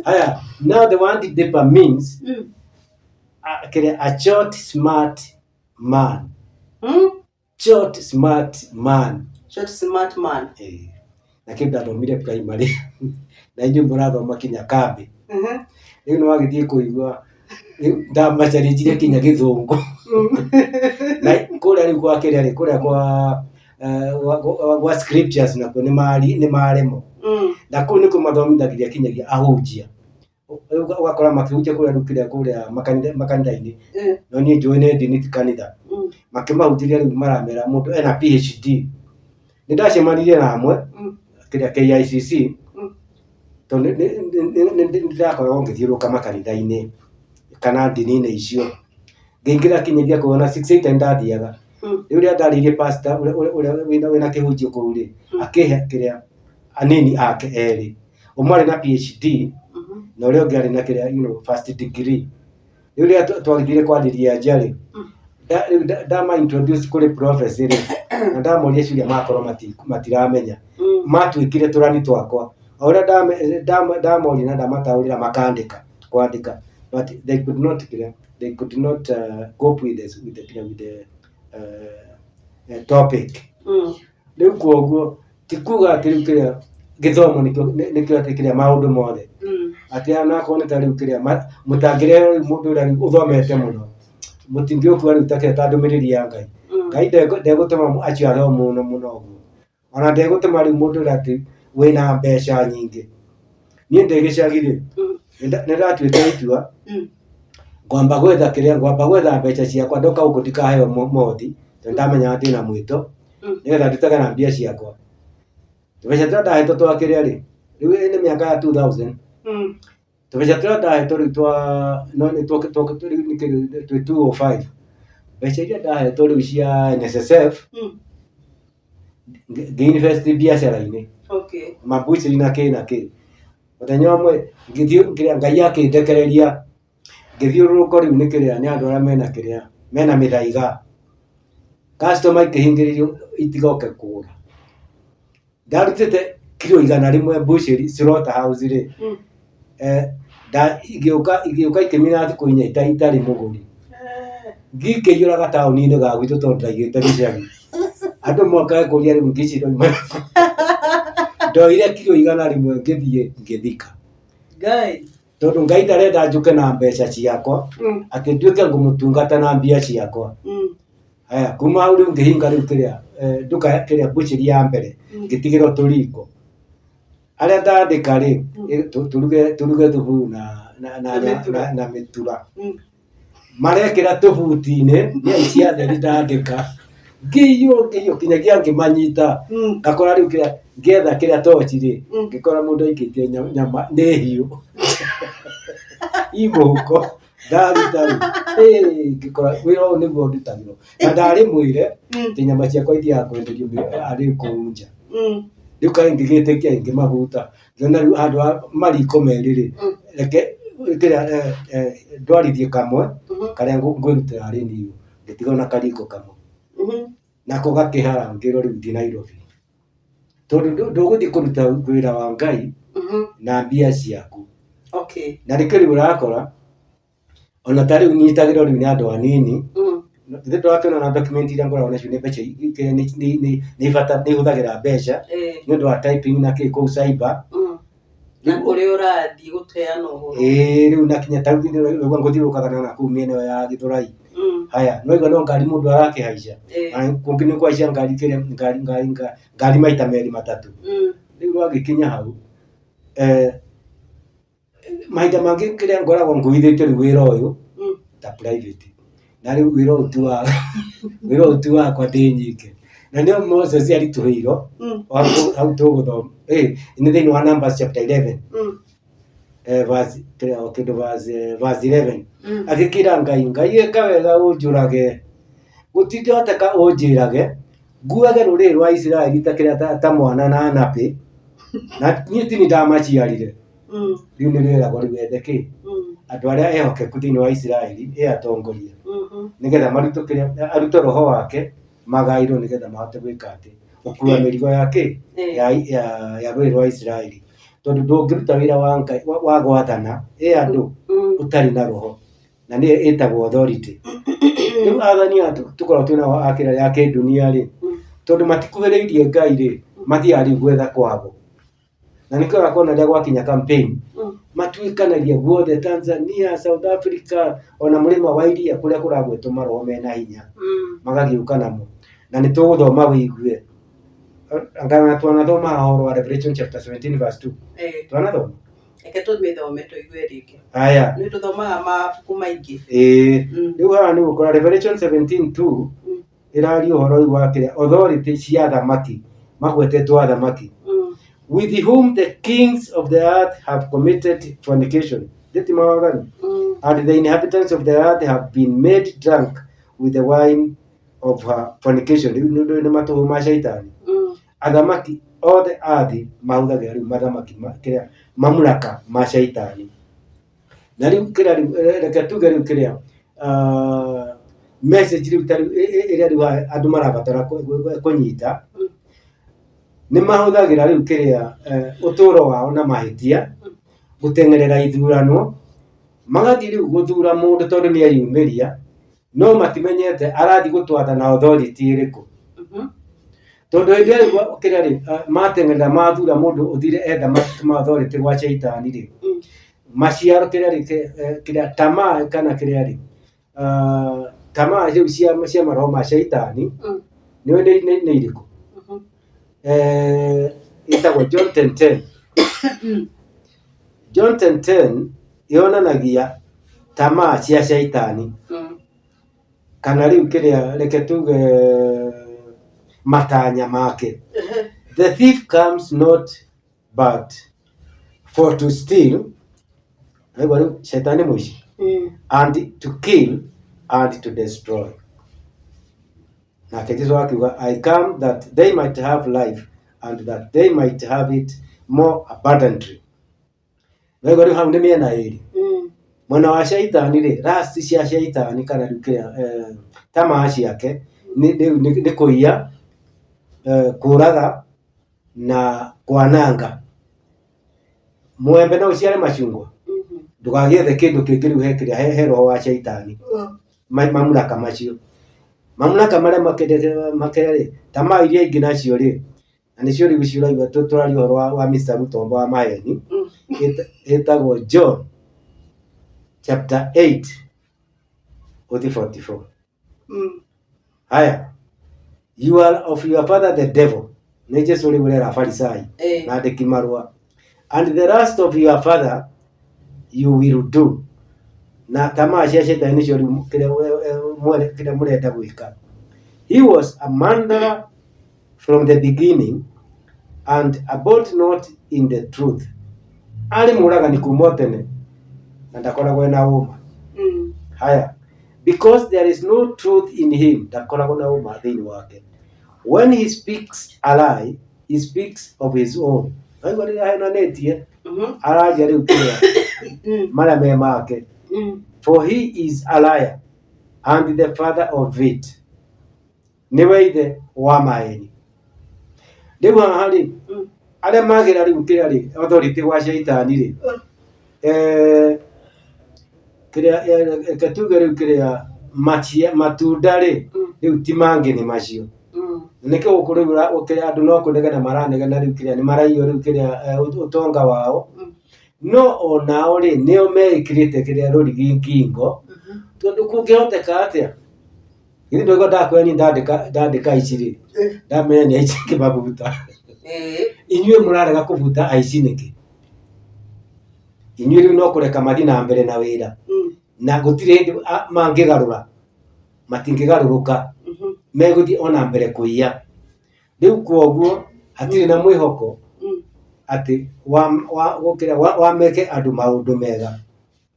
Haya, now the word deeper means a short, smart man. Short, smart man. Short, smart man. Na kĩu ndathomire primary. Na inyuĩ mũrathoma kinya kambi. Rĩu nĩ wagĩthiĩ kũigua ndamacarĩnjire kinya Gĩthũngũ. Na kũrĩa rĩu kwa kĩrĩa rĩ kũrĩa kwa scriptures nakuo nĩ maremwo. Na kũu nĩkuo mathomithagĩria kinyagia ahunjia. Ũgakora makĩhunjia kũrĩa makanitha-inĩ. No niĩ njũĩ nĩ ndini ti kanitha. Makĩmahunjĩria rĩu maramera mũndũ ena PhD. Nĩndacemanirie na amwe kĩrĩa KICC. Tondũ nĩndakoragwo ngĩthiũrũrũka makanitha-inĩ kana ndini-inĩ icio. Ngĩingĩra kinyagia kuona 6-8 ndathiaga. Rĩu rĩrĩa ndarĩirie pastor ũrĩa wĩna kĩhunjio kũu rĩ, akĩhe kĩrĩa anini ake erĩ. Ũmwe arĩ na PhD na ũrĩa ũngĩ arĩ na kĩrĩa first degree. Rĩu rĩrĩa twagĩthire kwarĩria nja rĩ, ndama introduce kũrĩ prophecy rĩ, na ndamoria ciũria makorwo matiramenya. Matuĩkire tũrani twakwa. O ũrĩa ndamoria na ndamataũrĩra makandĩka kwandĩka. But they could not cope with the topic. Rĩu kuoguo ti kuga atĩ rĩu kĩrĩa gĩthomo nĩkĩo atĩ kĩrĩa maũndũ mothe. Atĩ anakorwo nĩ ta rĩu kĩrĩa mũtangĩrehe mũndũ ũrĩa ũthomete mũno. Mũtingĩũkua rĩu ta kĩrĩa ta ndũmĩrĩri ya Ngai. Ngai ndegũtũma aciare o mũno ũguo. Ona ndegũtũma rĩu mũndũ ũrĩa atĩ wĩna mbeca nyingĩ. Niĩ ndĩ gĩcagi-rĩ, nĩndatuĩte itua ngwamba gwetha mbeca ciakwa ndoka gũkũ ndikaheo mothi. Ndamenya ndĩ na mwĩto nĩgetha ndutage na mbia ciakwa. Tũbeca tũrĩa ndahetwo twa kĩrĩa rĩ, rĩu nĩ mĩaka ya 2000. Tũbeca tũrĩa ndahetwo rĩu twĩ 205. Mbeca iria ndahetwo rĩu cia NSSF ngĩinvest biacara-inĩ. Mabucĩri na kĩ. Mũthenya ũmwe ngĩthiĩ Ngai akĩndekereria ngĩthiũrũrũka rĩu nĩ kĩrĩa nĩ andũ arĩa mena mĩthaiga. Customer ikĩhingĩrĩrio itigoke kũgũra. Ndarutĩte kilo 100 bucĩri slaughter house rĩ. Igĩũka ikĩmina thikũ inya itarĩ mũgũri. Ngĩkĩiyũraga taũni-inĩ ga gwitũ tondũ ndaigĩte gĩcagi. Andũ mokaga kũria rĩu ngĩciria ndoire kilo 100 ngĩthiĩ ngĩthika. Tondũ Ngai ndarenda njũke na mbeca ciakwa atĩ nduĩke ngũmũtungata na mbia ciakwa. Haya, kuma hau rĩu ngĩhinga rĩu kĩrĩa nduka kĩrĩa bucĩri ya mbere ngĩtigĩrwo tũringo. Arĩa ndandĩka rĩ, tũruge thubu na mĩtura. Marekĩra tũbuti-inĩ nĩ aici atheri ndandĩka. Ngĩiywo kinyagia ngĩmanyita. Ngakora rĩu kĩrĩa ngĩetha kĩrĩa toci rĩ, ngĩkora mũndũ aikĩtie nyama nĩ hiũ. Imũhuko ndaruta rĩu ngĩkora wĩra ũyũ nĩguo ndutagĩrwo. Na ndarĩ mwĩre atĩ nyama ciakwa ithiaga kwenderio arĩ kũu nja. Rĩu kaĩ ngĩgĩtĩkia ngĩmahuta. Ngĩona rĩu handũ ha mariko merĩ rĩ, reke kĩrĩa ndwarithie kamwe karĩa ngwĩrutĩra arĩ niũ. Ngĩtigwo na kariko kamwe. Nako gakĩhara ngĩrwo rĩu thiĩ Nairobi. Tondũ ndũgũthiĩ kũruta wĩra wa Ngai na mbia ciaku. Na rĩkĩ rĩu ũrakora ona ta rĩu nyitagĩrwo rĩu nĩ andũ anini. Ithe ndwakĩona na document iria ngoragwo nacio nĩ mbeca nĩ ihũthagĩra mbeca nĩ ũndũ wa typing na kĩ kũu cyber. Na kũrĩa ũrathiĩ gũteana ũhoro. Rĩu nakinya ta rĩu ngũthiũrũrũkaga na kũu mĩena ĩyo ya Gĩthũrai. Haya, no igana ngari mũndũ arakĩhaica. Kũngĩ nĩ kũhaica ngari maita merĩ matatũ. Rĩu rwagĩkinya hau mahinda mangĩ kĩrĩa ngoragwo ngũithĩte rĩu wĩra ũyũ ta private, na rĩu wĩra ũyũ ti wakwa ndĩ nyike, na nĩo Moses aritũhĩirwo hau tũgũthoma nĩ thĩinĩ wa Numbers chapter 11 verse 11 agĩkĩra Ngai ĩka wega ũnjũrage, gũtingĩhoteka ũnjĩrage nguage rũrĩrĩ rwa Isiraeli ta mwana na napĩ, na niĩ ti ndamaciarire. Rĩu nĩ rĩeragwo rĩu ethe kĩ andũ arĩa ehokeku thĩinĩ wa Isiraeli atongoria nĩgetha arute roho wake magaĩrwo nĩgetha mahote gwĩka atĩ gũkua mĩrigo yake ya rũrĩrĩ rwa Isiraeli, tondũ ndũngĩruta wĩra wa Ngai wa gwathana andũ ũtarĩ na roho, na nĩ ĩtagwo authority. Rĩu athani tũkorwo twĩna akĩra ya kĩndunia rĩ, tondũ matikuhĩrĩirie Ngai rĩ, mathiaga rĩu gwetha kwao, na nĩkĩo ũrakona rĩrĩa gwakinya campaign matuĩkanagia guothe Tanzania, South Africa, ona mũrĩma wa iria kũrĩa kũragwetwo maroho mena hinya magagĩũka namo, na nĩ tũgũthoma wĩigue angana twanathoma horo wa Revelation chapter 17 verse 2 twanathoma eke tũmĩthome tũigue rĩngĩ. Aya nĩ tũthomaga mabuku maingĩ. Rĩu haha nĩ gũkora Revelation 17:2 ĩraria ũhoro rĩu wa kĩrĩa authority cia athamaki magwetetwo athamaki with whom the kings of the earth have committed fornication, and the inhabitants of the earth have been made drunk with the wine of her fornication. Nĩ matũhũ ma shaitani. Athamaki othe athi mahũthagĩra rĩu mathamaki kĩrĩa mamlaka ma shaitani, na rĩu kĩrĩa reke tuge rĩu kĩrĩa message rĩu ĩrĩa rĩu andũ marabatara kũnyita nĩ mahũthagĩra rĩu kĩrĩa ũtũũro wao na mahĩtia gũteng'erera ithurano, magathiĩ rĩu gũthura mũndũ tondũ nĩ eyumĩria, no matimenyete arathiĩ gũtwatha na authority ĩrĩkũ. Tondũ hĩndĩ ĩrĩa kĩrĩa rĩ mateng'erera mathura mũndũ ũthire etha ma authority gwa shaitani rĩ, maciaro kĩrĩa tamaa kana kĩrĩa rĩ tamaa rĩu cia maroho ma shaitani nĩ irĩkũ? Ĩtagwo John 10:10. John 10:10 yonanagia tamaa cia shaitani, kana rĩu kĩrĩa reke tuge matanya make. The thief comes not but for to steal, shaitani mũici, and to kill and to destroy. Na Jesũ akiuga I come that they might have life and that they might have it more abundantly. Wego rĩu hau nĩ mĩena ĩrĩ. Mwena wa shaitani rĩ, rasti cia shaitani kana rĩu kĩrĩa tamaa ciake nĩ kũiya, kũraga na kwananga. Mwembe no ũciare macungwa, ndũgagĩethe kĩndũ kĩngĩ rĩu he roho wa shaitani mamlaka macio. Mamlaka marĩa makĩrĩa rĩ, tamaa iria ingĩ nacio rĩ, na nĩcio rĩu ciũraigua tũraria ũhoro wa Mr. Mutombo wa maheni, ĩtagwo John chapter 8 verse 44. Haya, you are of your father the devil, nĩ Jesũ rĩu ũrera Afarisai na andĩki marũa, and the lust of your father you will do. Na tamaa cia shaitani nĩcio rĩu kĩrĩa mũrenda gwĩka. He was a murderer from the beginning and abode not in the truth. Arĩ mũragani kuma tene na ndakoragwo na ũma. Haya, because there is no truth in him, ndakoragwo na ũma thĩinĩ wake. When he speaks a lie, he speaks of his own. Aigua rĩrĩa henanĩtie araria rĩu kĩrĩa marĩa me make. For he is a liar and the father of it. Nĩwe ithe wa maheni. Rĩu haha rĩ, arĩa magĩra rĩu kĩrĩa rĩ authority gwa shaitani rĩ, kĩrĩa tuge rĩu kĩrĩa matunda rĩ, rĩu ti mangĩ nĩ macio. Nĩkĩo gũkũ rĩu ũkĩrĩa andũ no kũnegena maranegena rĩu kĩrĩa nĩ maraiywo rĩu kĩrĩa ũtonga wao, no onao rĩ nĩo meĩkĩrĩte kĩrĩa rũrigi ngingo, tondũ kũngĩhoteka atĩa. Githĩ ndũigua ndakwĩra ndandĩka aici rĩ, ndamenya nĩ aici kĩmabuta. Inyuĩ mũrarega kũbuta aici nĩkĩ? inyuĩ rĩu no kũreka mathi na mbere na wĩra na gũtirĩ hĩndĩ mangĩgarũra matingĩgarũrũka megũthiĩ ona mbere kũiya. Rĩu kwoguo hatirĩ na mwĩhoko atĩ wameke andũ maũndũ mega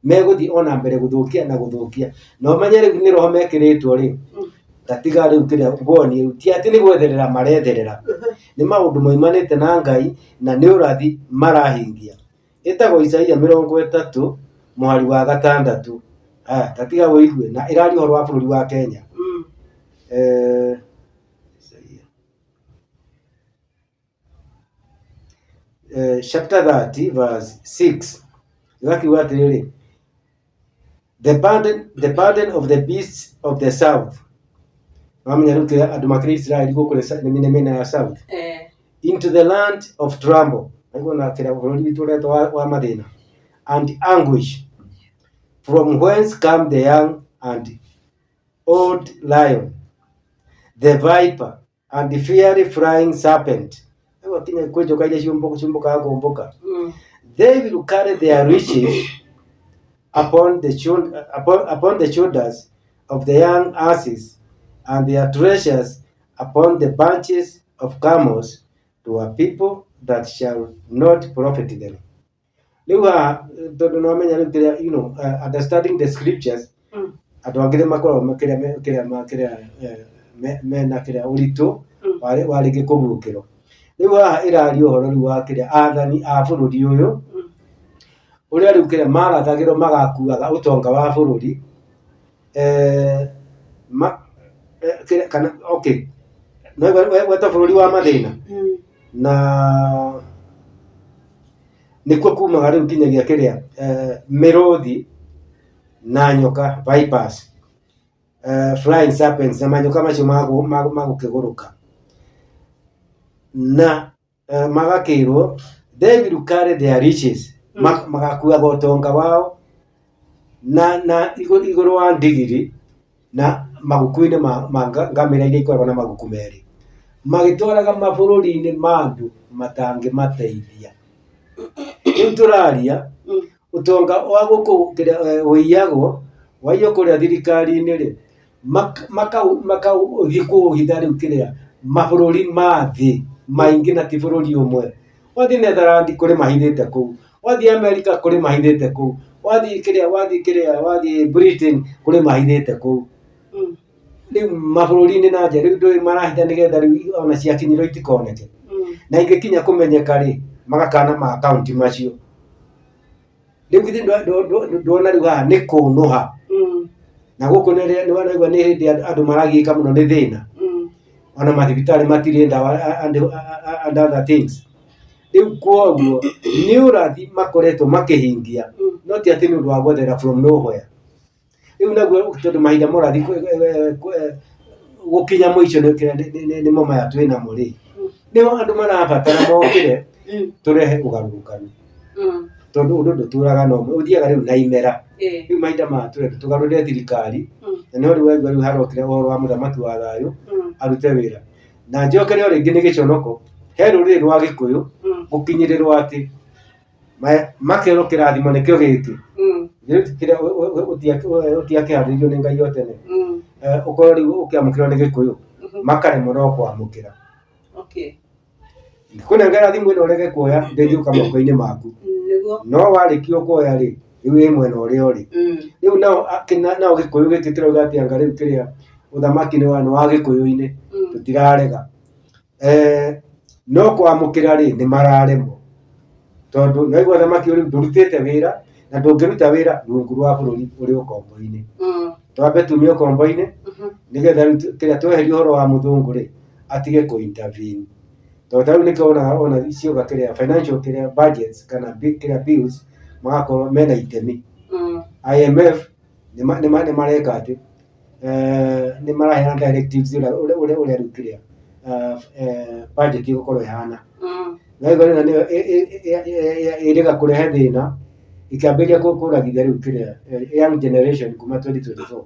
megũthiĩ ona mbere gũthũkia na gũthũkia. No ũmenye rĩu nĩ roho mekĩrĩtwo rĩ, tatiga rĩu kĩrĩa ngoni rĩu ti atĩ nĩ gwetherera maretherera, nĩ maũndũ moimanĩte na Ngai na nĩ ũrathi marahingia. Ĩtagwo Isaia 30:6. Tatiga wĩigue na ĩrari ũhoro wa bũrũri wa Kenya. Chapter 30 verse 6. Igakiuga atĩrĩrĩ, the burden of the beasts of the south. Wamenya rĩu kĩrĩa andũ makĩrĩ Israeli gũkũ mĩena ya south. Into the land of trouble. Aigua na kĩrĩa bũrũri witũ ũretwo wa mathĩna. And anguish. From whence come the young and old lion, the viper, and the fiery flying serpent. They will carry their riches upon the shoulders of the young asses, and their treasures upon the bunches of camels, to a people that shall not profit them. Understanding the scriptures, andũ makoragwo mena ũritũ warĩ gĩkũgũkĩro. Rĩu haha ĩraria ũhoro rĩu wa athani a bũrũri ũyũ ũrĩa rĩu marathagĩrwo magakuaga ũtonga wa bũrũri weta bũrũri wa mathĩna na nĩkuo kumaga rĩu kinyagia mĩrũthi na nyoka, vipers, flying serpents na manyoka macio magũkĩgũrũka na magakĩrwo they will carry their riches, magakuaga ũtonga wao na igũrũ wa ndigiri na maguku-inĩ ma ngamĩra iria ikoragwo na maguku merĩ, magĩtwaraga mabũrũri-inĩ ma andũ matangĩmateithia. Rĩu tũraria ũtonga wa gũkũ ũiyagwo waiywo kũrĩa thirikari-inĩ rĩ, makaũthiĩ kũũhitha rĩu mabũrũri ma thĩ maingĩ na ti bũrũri ũmwe. Wathiĩ Netherland kũrĩ mahithĩte kũu, wathiĩ America kũrĩ mahithĩte kũu, wathiĩ Britain kũrĩ mahithĩte kũu. Rĩu mabũrũri-inĩ na nja rĩu ndũĩ marahitha nĩgetha rĩu ona ciakinyĩrwo itikoneke, na ingĩkinya kũmenyeka rĩ magakana ma akaunti macio. Rĩu githĩ ndwona rĩu haha nĩ kũnũha na gũkũ nĩwanaigua nĩ hĩndĩ andũ maragiĩka mũno nĩ thĩna, ona mathibitarĩ matirĩ ndawa and other things. Rĩu kwoguo nĩ ũrathi makoretwo makĩhingia, no ti atĩ nĩ ũndũ wa gwethera from nowhere. Rĩu naguo tondũ mahinda morathi gũkinya mũico nĩmo maya twĩ namo rĩ, nĩho andũ marabatara mokĩre tũrehe ũgarũrũkanu, tondũ ũndũ ndũtũraga na ũmwe, ũthiaga rĩu na imera. Rĩu mahinda maya tũgarũrĩre thirikari, na nĩho rĩu harokĩra ũhoro wa mũthamaki wa thayũ arute wĩra. Na njokerio rĩngĩ nĩ gĩconoko he rũrĩrĩ rwa Gĩkũyũ gũkinyĩrĩrwo atĩ makerwo kĩrathimo nĩkĩo gĩkĩ ũtiakĩharĩirio nĩ Ngai o tene, ũkorwo rĩu ũkĩamũkĩrwo nĩ Gĩkũyũ makaremwo no kwamũkĩra. Kũnengera thimũ ĩno ũrege kuoya ndĩngĩũka moko-inĩ maku, no warĩkia kuoya rĩ rĩu wĩ mwena ũrĩa ũrĩ. Rĩu nao Gĩkũyũ gĩkĩ kĩrauga atĩ anga rĩu ũthamaki nĩ wa Gĩkũyũ-inĩ tũtirarega, no kwamũkĩra rĩ nĩ mararemwo, tondũ naigua ũthamaki ũrĩ ndũrutĩte wĩra na ndũngĩruta wĩra rungu rwa bũrũri ũrĩ ũkombo-inĩ. Twambe tumie ũkombo-inĩ nĩgetha rĩu tweherie ũhoro wa mũthũngũ rĩ atige kũ-intervene, tondũ rĩu nĩkĩo ona ciuga financial budgets kana bills magakorwo mena itemi. IMF nĩ mareka atĩ nĩ maraheana directives ũrĩa rĩu budget ĩgũkorwo ĩhana, na ĩgorĩ nĩyo ĩrĩga kũrehe thĩna ikĩambĩrĩria kũragithia rĩu young generation kuma 2024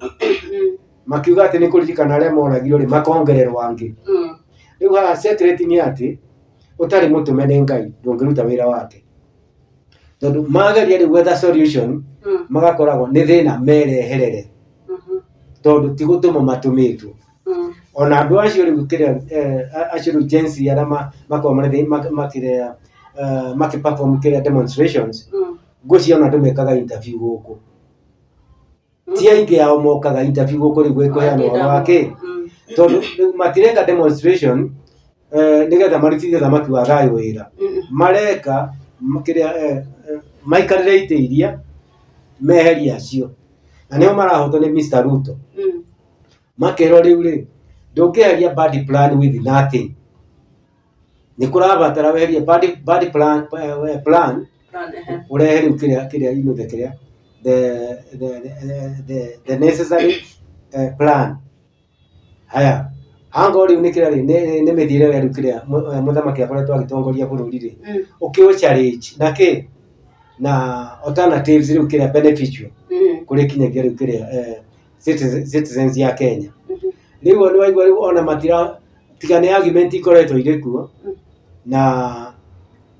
makiuga atĩ nĩ kũririkana arĩa moragirwo rĩ makongererwo angĩ. Rĩu haha secret nĩ atĩ ũtarĩ mũtũme nĩ Ngai ndũngĩruta wĩra wake. tondu magaria ri gwetha solution magakoragwo ni thina mereherere tondu ti gutuma matumitwo ona andu acio ri gukira acio jensi ara makoma makire perform kira demonstrations guciona andu mekaga interview guku ti aingi ao mokaga interview guku ri gwikuheana uhoro wake tondu matireka demonstration nigetha marutithie thamaki wa thayu wira mareka kira maikarire ite iria meheria acio na nio marahotwo ni Mr. Ruto makero riu ri ndungiheria bad plan with nothing ni kurabatara weherie bad plan urehe riu kiria inuthe kiria the necessary plan haya hango riu ni kiria ni mithire riu kiria muthamaki akoretwo agitongoria bururi ri ukiu challenge na ki na alternatives riu kiria beneficial kuri kinyagia riu kiria citizens ya Kenya riu ni waigua riu ona matira tigane argument ikoretwo irikuo na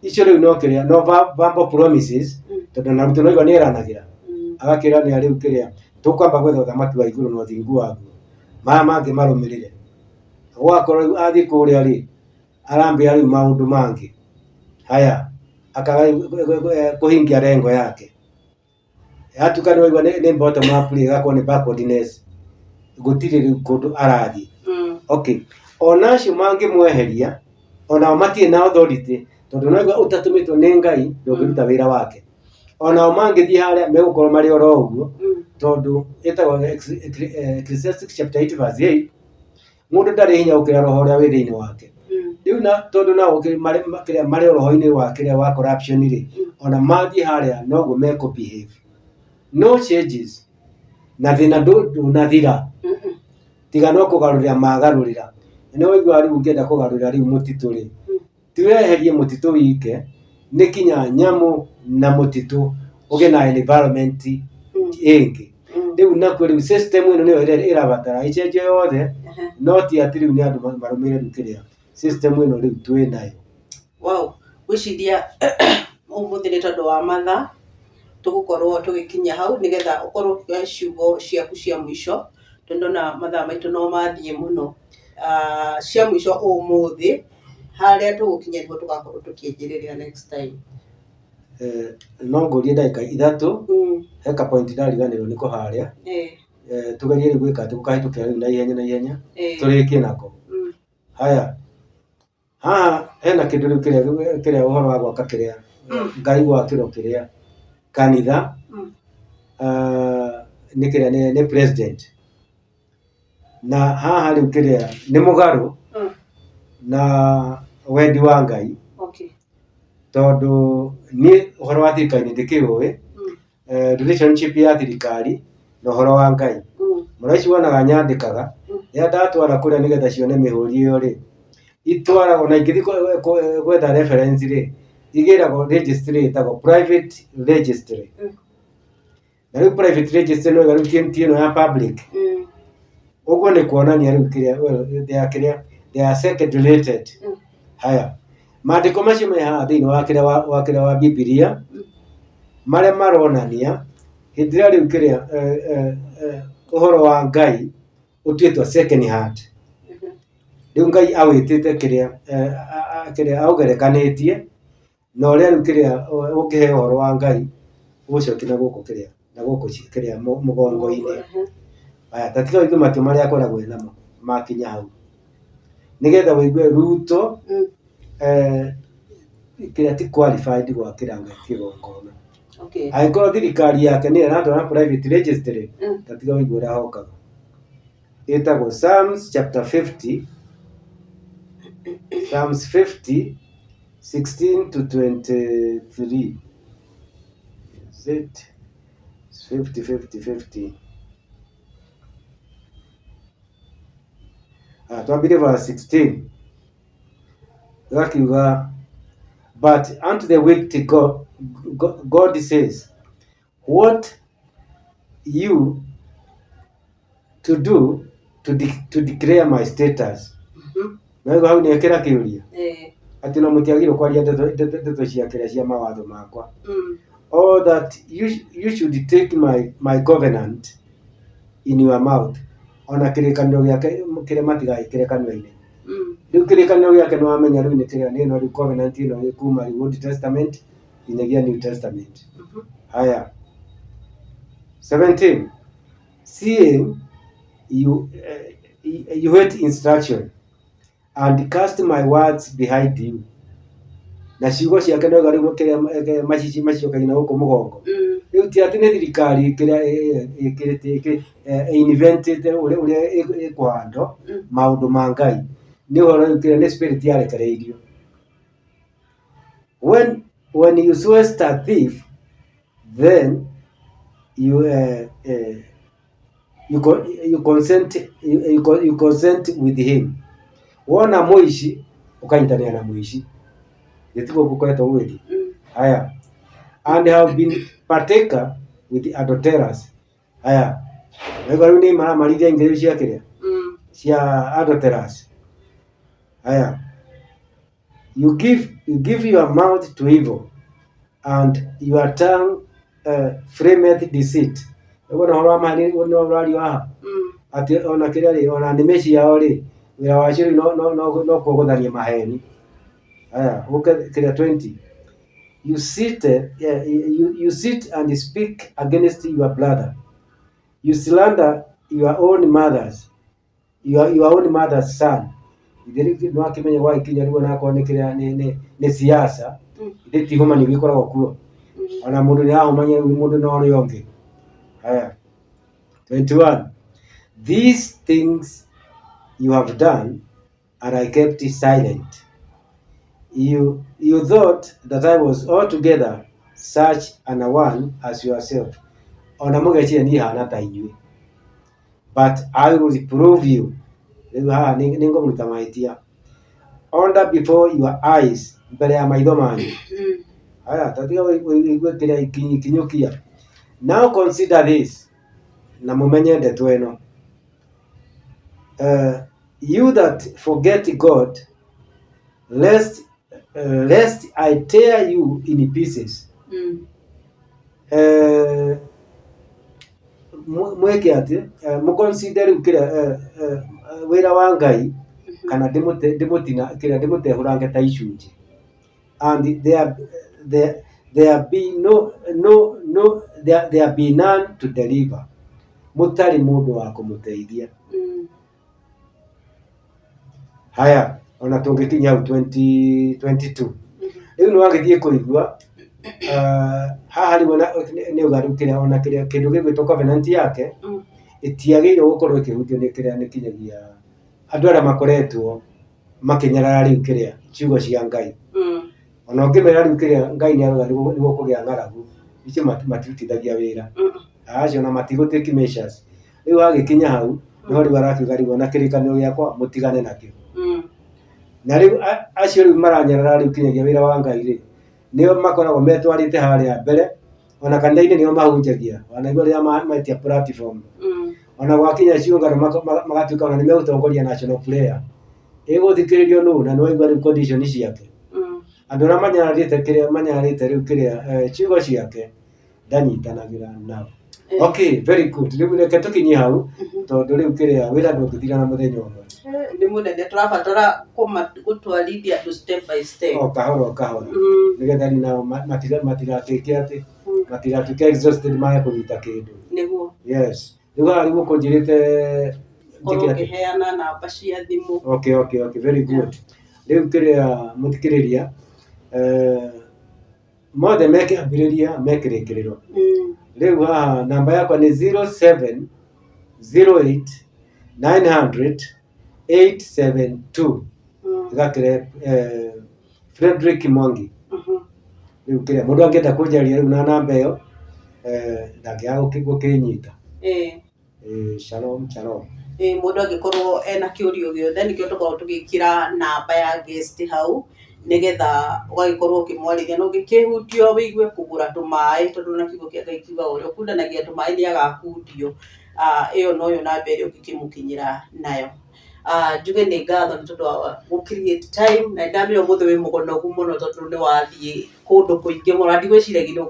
icio riu no kiria no verbal promises tondu na Ruto no ni eranagira agakira ni riu kiria tukwamba gwetha thamaki wa iguru no thingu waguo mangi marumirire gwakorwo riu athi kuria ri arambia riu maundu mangi haya akaga kuhingia rengo yake hatukani waigua ni bottom up ri gakwo ni backwardness gutiri riu kundu arathi okay ona cio mangi mweheria ona matie na authority tondu no utatumitwo ni Ngai ndungiruta wira wake ona mangi thi haria megukorwo mari oro uguo tondu etagwo Ecclesiastes chapter 8 verse 8 mundu ndari hinya ukira roho ria wiri-ini wake riu na tondu na mari roho-ini wake wa corruption ri ona mathi haria no go meko behave no changes na thina na thira tiga no kugarurira magarurira ni waigua riu ngenda kugarurira riu mutitu ri tiweherie mutitu wike ni kinya nyamu na mutitu uge na environment ingi riu nakuo riu system ino niyo irabatara ichenje yothe no ti ati riu ni andu marumire rukiria system ino riu twi nayo. Wow, wiciria umuthi ni tondu wa matha tugukorwo tugikinya hau nigetha ukorwo kioya ciugo ciaku cia mwisho tondu na matha maitu no mathie muno cia mwisho umuthi haria tugukinya niguo tugakorwo tukienjiriria next time. No ngurie ndagika ithatu heka point ndariganirwo ni kuharia tugerie gwika ati gukahitukia riu na ihenya turikie nako haya haha hena kindu riu kiria uhoro wa gwaka kiria Ngai gwakiro kiria kanitha ni kiria ni president na haha riu kiria ni mugaru na wendi wa Ngai tondu ni uhoro wa thirikari ndikiuwi relationship ya thirikari na uhoro wa Ngai muraici wonaga nyandikaga ya ndatwara kuria nigetha cione mihuri iyo ri itwara ona ingithi gwetha reference ri igiragwo registry itagwo private registry na riu private registry no riu tieno ya public uguo ni kuonania riu kiria they are segregated haya maandiko macio me haha thiini wa kiria wa Biblia maria maronania hindi ria riu kiria uhoro wa Ngai utwitwo second hand riu Ngai awitite kiria augerekanitie na uria riu kiria ungihe uhoro wa Ngai ucoki na guku kiria mugongo-ini aya tatiga wigue matu maria akoragwo namo makinya hau nigetha wigue Ruto kiria ti qualified gwakira Ngai kigongona angĩkorwo thirikari yake nĩ ĩratwara private registry tatiga wigue ũrĩa hokaga itagwo Psalms chapter 50 Psalms 50 16 to 23 is it 50 twambire verse 16 gakiuga but unto the wicked God says what you to do to declare my status na hau ni ekera kiuria ati no mutiagirwo kwaria ndeto cia kiria cia mawatho makwa or that you should take my covenant in your mouth. Ona kirikanio giake kire matigai kirikanio-ini. Riu kirikanio giake no amenya riu ni kiria ni no covenant ino ikuma Old Testament inyagia New Testament. Haya. 17. Seeing you hate instruction and cast my words behind you. Na ciugo ciake no gari mukiria macici maciokaina guku mugongo. Riu ti ati ni thirikari kiria ikirite invented uria ikwando maundu ma Ngai. Ni horo kiria ni spirit yarekereirio. When you swear a thief, then you consent with him. Wona muici ukaitania na muici. Yetiko kukweta uwedi. Haya. And have been partaker with the adulterers. Haya. Wewe ni mara maliga ingire cia kiria. Cia adulterers. Haya. You give your mouth to evil and your tongue frameth deceit. Wewe na horo mali no rali wa. Ati ona kiria ri ona nimeshi yao ri. Wira waciri no kugothania maheni. Haya, okay, 20. You sit and speak against your brother. You slander your own mother's son. Idiriki no akimenya wa ikinya riwo nako ni kiria ni siasa. Iditi homa ni bikoragwo kuo. Ona mundu ni ahomanya mundu no ri onge. Haya. 21. These things you have done and I kept silent. You thought that I was altogether such an one as yourself. Ona mugechire ni hana ta inyui. But I will reprove you. Ningo mlitamaitia. Under before your eyes, mbele ya maitho manyu. Haya, tatika wewe kile ikinyukia. Now consider this. Na mumenye ndeto eno. You that forget God, lest I tear you in pieces. Mweke ati muconsider ukira wira wa Ngai kana demotina kira demote hurange ta icunji. And there be none to deliver. Mutari mundu wa kumuteithia. Haya, ona tungikinya 2022. Riu no wagithie kuigua haha riwona ni ugarukira ona kiria kindu gigwitwo covenant yake itiagire gukorwo ikihutio ni kiria ni kinyagia andu aria makoretwo makinyarara riu kiria ciugo cia Ngai. Ona ngimera riu kiria Ngai ni aruga niguo kugia ngaragu icio matutithagia wira. Acio na matigutiki measures. Riu agikinya hau no riu arakiuga riu ona kirikanio giakwa mutigane nakio. Na riu acio riu maranyarara riu kinyagia wira wa Ngai ri nio makoragwo metwarite haria mbere ona kanitha-ini nio mahunjagia ona iguru ria maitia platform. Ona gwakinya ciungano magatuika ona nimegutongoria national prayer iguthikiririo nu na no igwa riu condition ciake. Andu aria manyararite riu kiria ciugo ciake ndanyitanagira nao. Okay, very good. Riu reke tukinye hau tondu riu kiria wira ndungithira na muthenya umwe. Ni munene turabatara gutwarithia tu step by step. Kahora. Nigetha ni nao matigatuike ati matigatuike exhausted maya kunyita kindu. Niguo. Yes. Riu mukunjirite ndikiheana namba cia thimu. Okay, very good. Riu kiria muthikiriria mothe meke ambiriria mekirikiriro. Riu namba yakwa ni 0708 900 872. Gakire Frederick Mwangi. Riu kiria mundu angenda kunjaria riu na namba iyo ndagiaga gukinyita. Shalom. Mundu angikorwo ena kiurio giothe nikio tukorwo tugikira namba ya guest hau nigetha ugagikorwo ukimwarithia no gikihutio wigue kugura tumai tondu na kiugo kia Ngai kiuga uria kundanagia tumai ni agakundio. Iyo noyo namba iria ukimukinyira nayo. Njuge ni ngatho ni tondu wa gu create time na ndamira muthe wi mugonogu muno tondu ni wathie kundu kuingi muno ndigwiciragia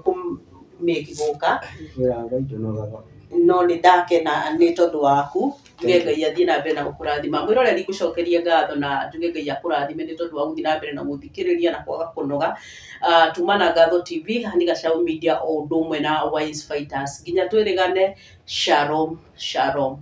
mĩkĩgũka wĩra Ngai ndũnogaga. no nĩ ndakena nĩ tondũ waku nge Ngai athiĩ na mbere na gũkũrathima mwĩroreri ngũcokerie ngatho na njuge Ngai akũrathime nĩ tondũ wa gũthiĩ na mbere na gũthikĩrĩria na kwaga kũnoga tuma na Ngatho TV hani Gacaũ Media o ũndũ ũmwe na Wise Fighters nginya twĩrĩgane shalom shalom.